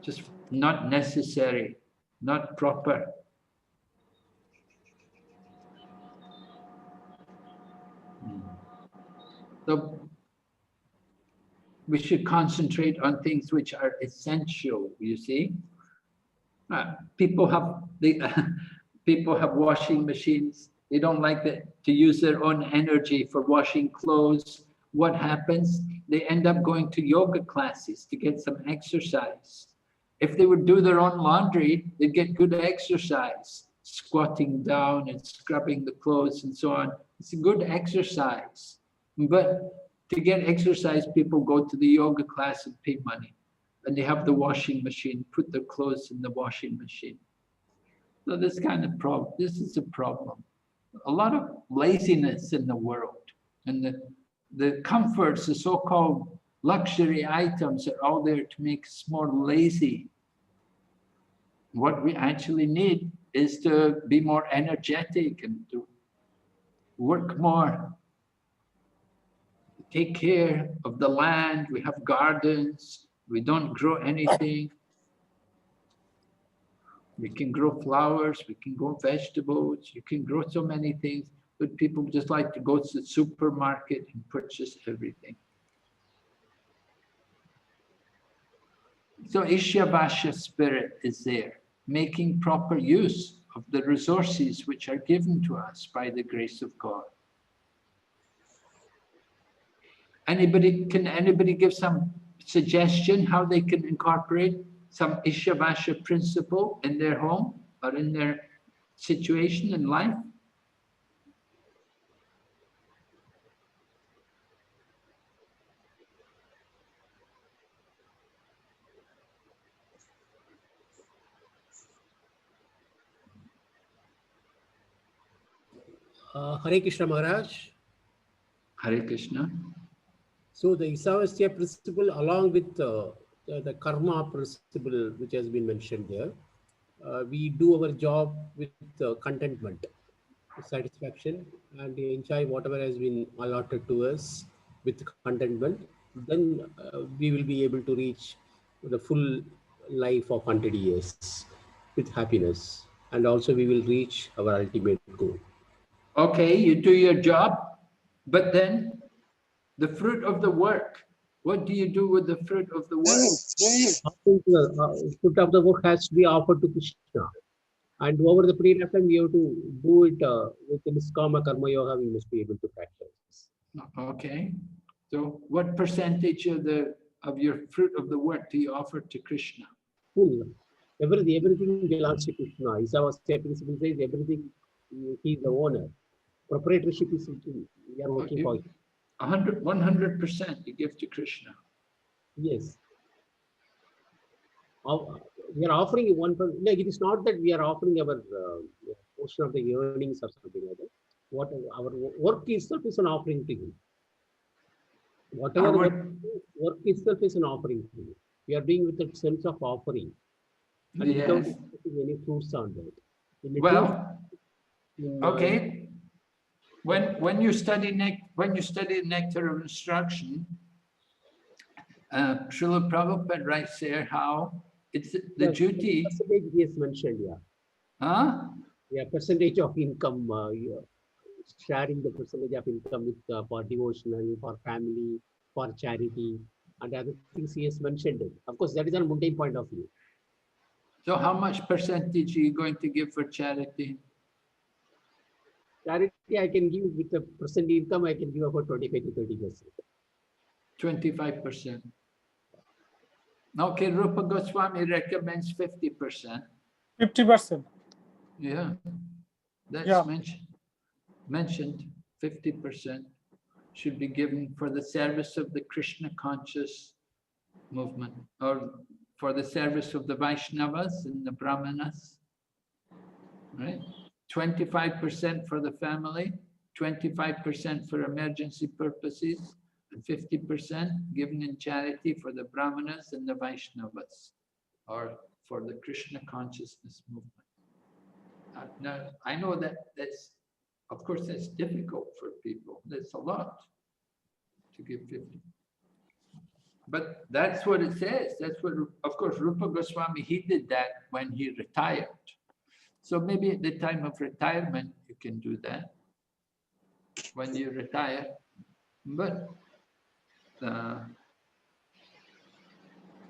[SPEAKER 1] just not necessary, not proper. So we should concentrate on things which are essential, you see. People have washing machines. They don't like to use their own energy for washing clothes. What happens? They end up going to yoga classes to get some exercise. If they would do their own laundry, they'd get good exercise, squatting down and scrubbing the clothes and so on. It's a good exercise. But to get exercise, people go to the yoga class and pay money. And they have the washing machine, put their clothes in the washing machine. So this kind of problem, this is a problem. A lot of laziness in the world. And the comforts, the so-called luxury items are all there to make us more lazy. What we actually need is to be more energetic and to work more. Take care of the land. We have gardens. We don't grow anything. We can grow flowers. We can grow vegetables. You can grow so many things. But people just like to go to the supermarket and purchase everything. So Ishavasya spirit is there, making proper use of the resources which are given to us by the grace of God. Can anybody give some suggestion how they can incorporate some Ishavasya principle in their home or in their situation in life?
[SPEAKER 8] Hare Krishna Maharaj.
[SPEAKER 1] Hare Krishna.
[SPEAKER 8] So the Isavasya principle along with the karma principle which has been mentioned there, we do our job with contentment, satisfaction, and enjoy whatever has been allotted to us with contentment, then we will be able to reach the full life of 100 years with happiness, and also we will reach our ultimate goal.
[SPEAKER 1] Okay, you do your job, but then the fruit of the work, what do you do with the fruit of the work?
[SPEAKER 8] The fruit of the work has to be offered to Krishna. And over the period of time, we have to do it with Niskama Karma Yoga, we must be able to practice.
[SPEAKER 1] Okay, so what percentage of your fruit of the work do you offer to Krishna?
[SPEAKER 8] Full. Everything belongs to Krishna. Isavasya principle says everything, he is the owner. Proprietorship is something we are working for.
[SPEAKER 1] 100% you give to Krishna.
[SPEAKER 8] Yes. We are offering one, like it is not that we are offering our portion of the earnings or something like that. What our work itself is an offering to Him. Whatever work itself is an offering to Him. We are doing with a sense of offering, and without expecting any fruits on that.
[SPEAKER 1] Well, okay. When you study Nectar of Instruction, Srila Prabhupada writes there how it's the duty.
[SPEAKER 8] Percentage he has mentioned, yeah.
[SPEAKER 1] Huh?
[SPEAKER 8] Yeah, percentage of income, sharing the percentage of income with for devotional, for family, for charity, and other things he has mentioned it. Of course, that is a mundane point of view.
[SPEAKER 1] So how much percentage are you going to give for charity?
[SPEAKER 8] Charity I can give with the present income, I can give about 25 to 30%.
[SPEAKER 1] 25%. Okay, Rupa Goswami recommends 50%.
[SPEAKER 14] 50%.
[SPEAKER 1] Yeah, that's mentioned 50% should be given for the service of the Krishna conscious movement, or for the service of the Vaishnavas and the Brahmanas, right? 25% for the family, 25% for emergency purposes, and 50% given in charity for the Brahmanas and the Vaishnavas, or for the Krishna consciousness movement. Now, I know that's, of course, that's difficult for people. That's a lot to give 50. But that's what it says. That's what, of course, Rupa Goswami, he did that when he retired. So maybe at the time of retirement, you can do that when you retire. But as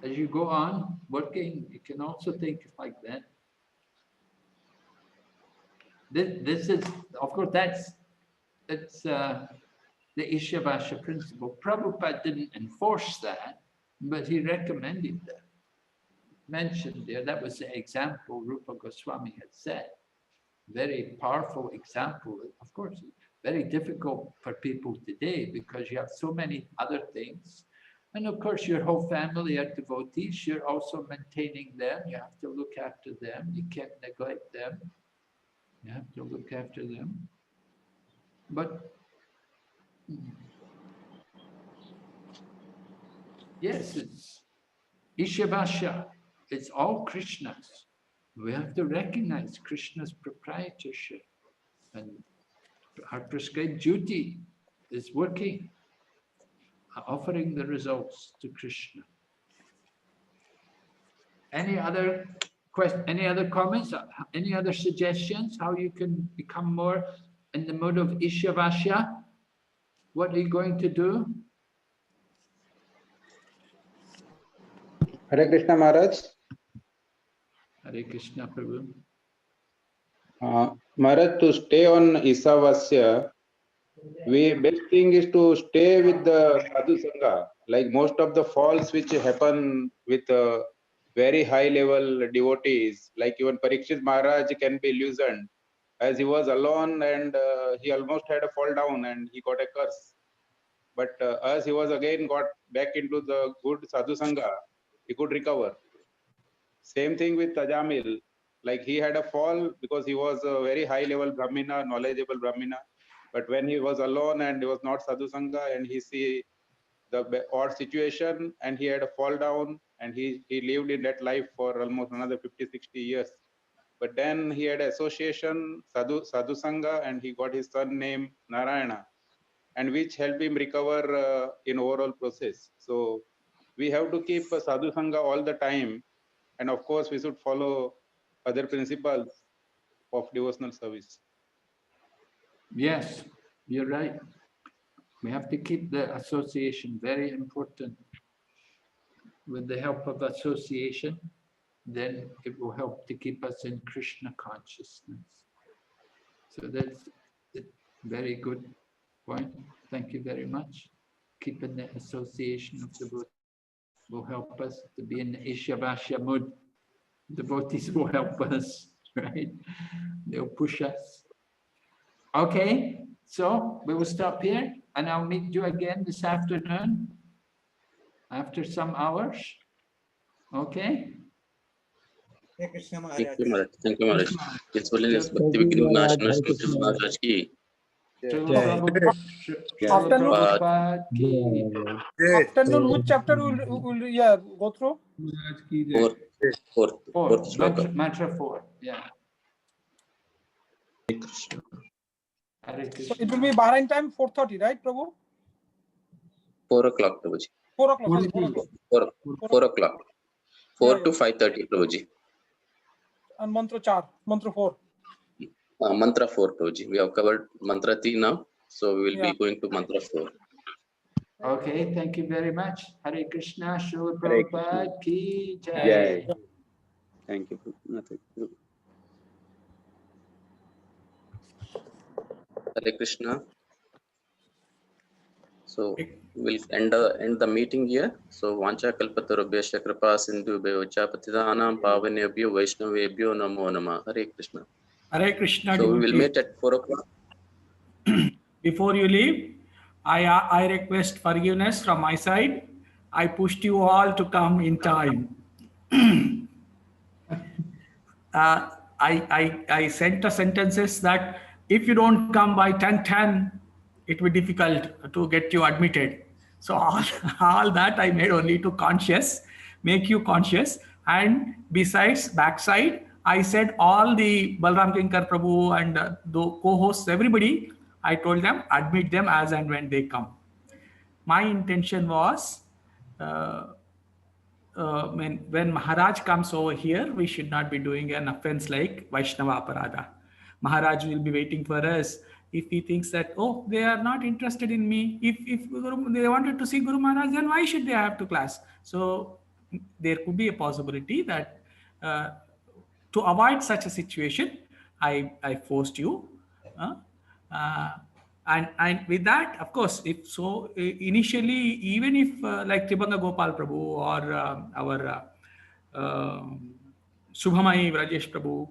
[SPEAKER 1] you go on working, you can also think like that. This is, of course, that's the Ishavasya principle. Prabhupada didn't enforce that, but he recommended that. Mentioned there, that was the example Rupa Goswami had said. Very powerful example. Of course, very difficult for people today because you have so many other things. And of course, your whole family are devotees. You're also maintaining them. You have to look after them. You can't neglect them. You have to look after them. But yes, it's Ishavasya. It's all Krishna's. We have to recognize Krishna's proprietorship. And our prescribed duty is working, offering the results to Krishna. Any other questions, any other comments, any other suggestions how you can become more in the mode of Ishavasya? What are you going to do?
[SPEAKER 3] Hare Krishna Maharaj.
[SPEAKER 1] Hare Krishna Prabhu.
[SPEAKER 3] Maharaj, to stay on Isavasya, best thing is to stay with the Sadhu Sangha. Like most of the falls which happen with very high level devotees, like even Parikshit Maharaj can be illusioned, as he was alone and he almost had a fall down and he got a curse. But as he was again got back into the good Sadhu Sangha, he could recover. Same thing with Tajamil. Like he had a fall because he was a very high level Brahmina, knowledgeable Brahmina. But when he was alone and he was not Sadhu Sangha and he see the odd situation and he had a fall down and he lived in that life for almost another 50-60 years. But then he had association, Sadhu Sangha, and he got his son named Narayana, and which helped him recover in overall process. So we have to keep Sadhu Sangha all the time. And of course, we should follow other principles of devotional service.
[SPEAKER 1] Yes, you're right. We have to keep the association very important. With the help of association, then it will help to keep us in Krishna consciousness. So that's a very good point. Thank you very much. Keeping the association of devotees will help us to be in the Ishavasya mood. Devotees will help us, right? They'll push us. Okay, so we will stop here. And I'll meet you again this afternoon after some hours. Okay?
[SPEAKER 12] Hare Krishna
[SPEAKER 2] Thank
[SPEAKER 12] Maharaj.
[SPEAKER 2] you, Maharaj. Thank you, Maharaj. His Holiness Bhakti Narasimha Swami Maharaj ki.
[SPEAKER 1] Prabhupada ki.
[SPEAKER 14] Afternoon, which chapter will yeah, go through?
[SPEAKER 2] Fourth shloka.
[SPEAKER 1] Mantra 4. Yeah.
[SPEAKER 14] So it will be Bahrain time 4:30, right, Prabhu?
[SPEAKER 2] 4 o'clock, Prabhuji.
[SPEAKER 14] 4 o'clock. Sorry, 4 o'clock.
[SPEAKER 2] 4 o'clock. 4 to 5:30, Prabhuji.
[SPEAKER 14] And mantra 4, mantra 4.
[SPEAKER 2] Mantra 4, Prabhuji. We have covered mantra 3 now, so we will be going to mantra 4.
[SPEAKER 1] Okay, thank you very much. Hare Krishna, Srila Prabhupada ki jai.
[SPEAKER 2] Jai. Thank you. Hare Krishna. So we'll end the meeting here. So Vancha Kalpatarubhyasya Kripa Sindhubhyo Cha Patitanam Pavanebhyo Vaishnavebhyo Namo Namah. Hare Krishna.
[SPEAKER 16] Hare Krishna.
[SPEAKER 2] So we will meet at 4 o'clock.
[SPEAKER 16] Before you leave, I request forgiveness from my side. I pushed you all to come in time. I sent the sentences that if you don't come by 10:10, it will be difficult to get you admitted. So all that I made only to make you conscious. And besides, backside, I said all the Balram Kinkar Prabhu and the co-hosts, everybody, I told them, admit them as and when they come. My intention was, when Maharaj comes over here, we should not be doing an offense like Vaishnava Aparada. Maharaj will be waiting for us. If he thinks that, oh, they are not interested in me, if they wanted to see Guru Maharaj, then why should they have to class? So there could be a possibility that to avoid such a situation, I forced you. And with that, of course, if so, initially, even if like Tribanga Gopal Prabhu or our Shubhamai Rajesh Prabhu,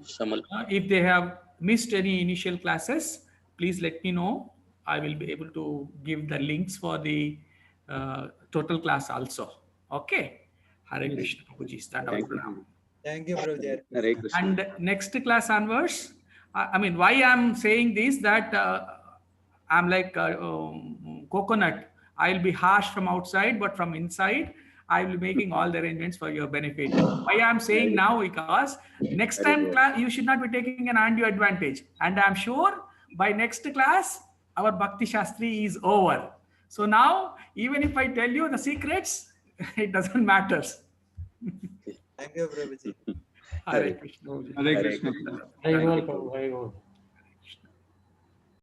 [SPEAKER 16] if they have missed any initial classes, please let me know. I will be able to give the links for the total class also. Okay. Hare Krishna Prabhuji.
[SPEAKER 12] Thank you, Prabhuji.
[SPEAKER 2] Hare Krishna.
[SPEAKER 16] And next class onwards, I mean, why I'm saying this, that I'm like coconut. I'll be harsh from outside, but from inside, I will be making all the arrangements for your benefit. Why I'm saying now, because next time class, you should not be taking an undue advantage. And I'm sure by next class, our Bhakti Sastri is over. So now, even if I tell you the secrets, it doesn't matter.
[SPEAKER 12] Thank you, Prabhuji.
[SPEAKER 16] Hare Krishna.
[SPEAKER 4] Hare Krishna.
[SPEAKER 16] Hare Krishna.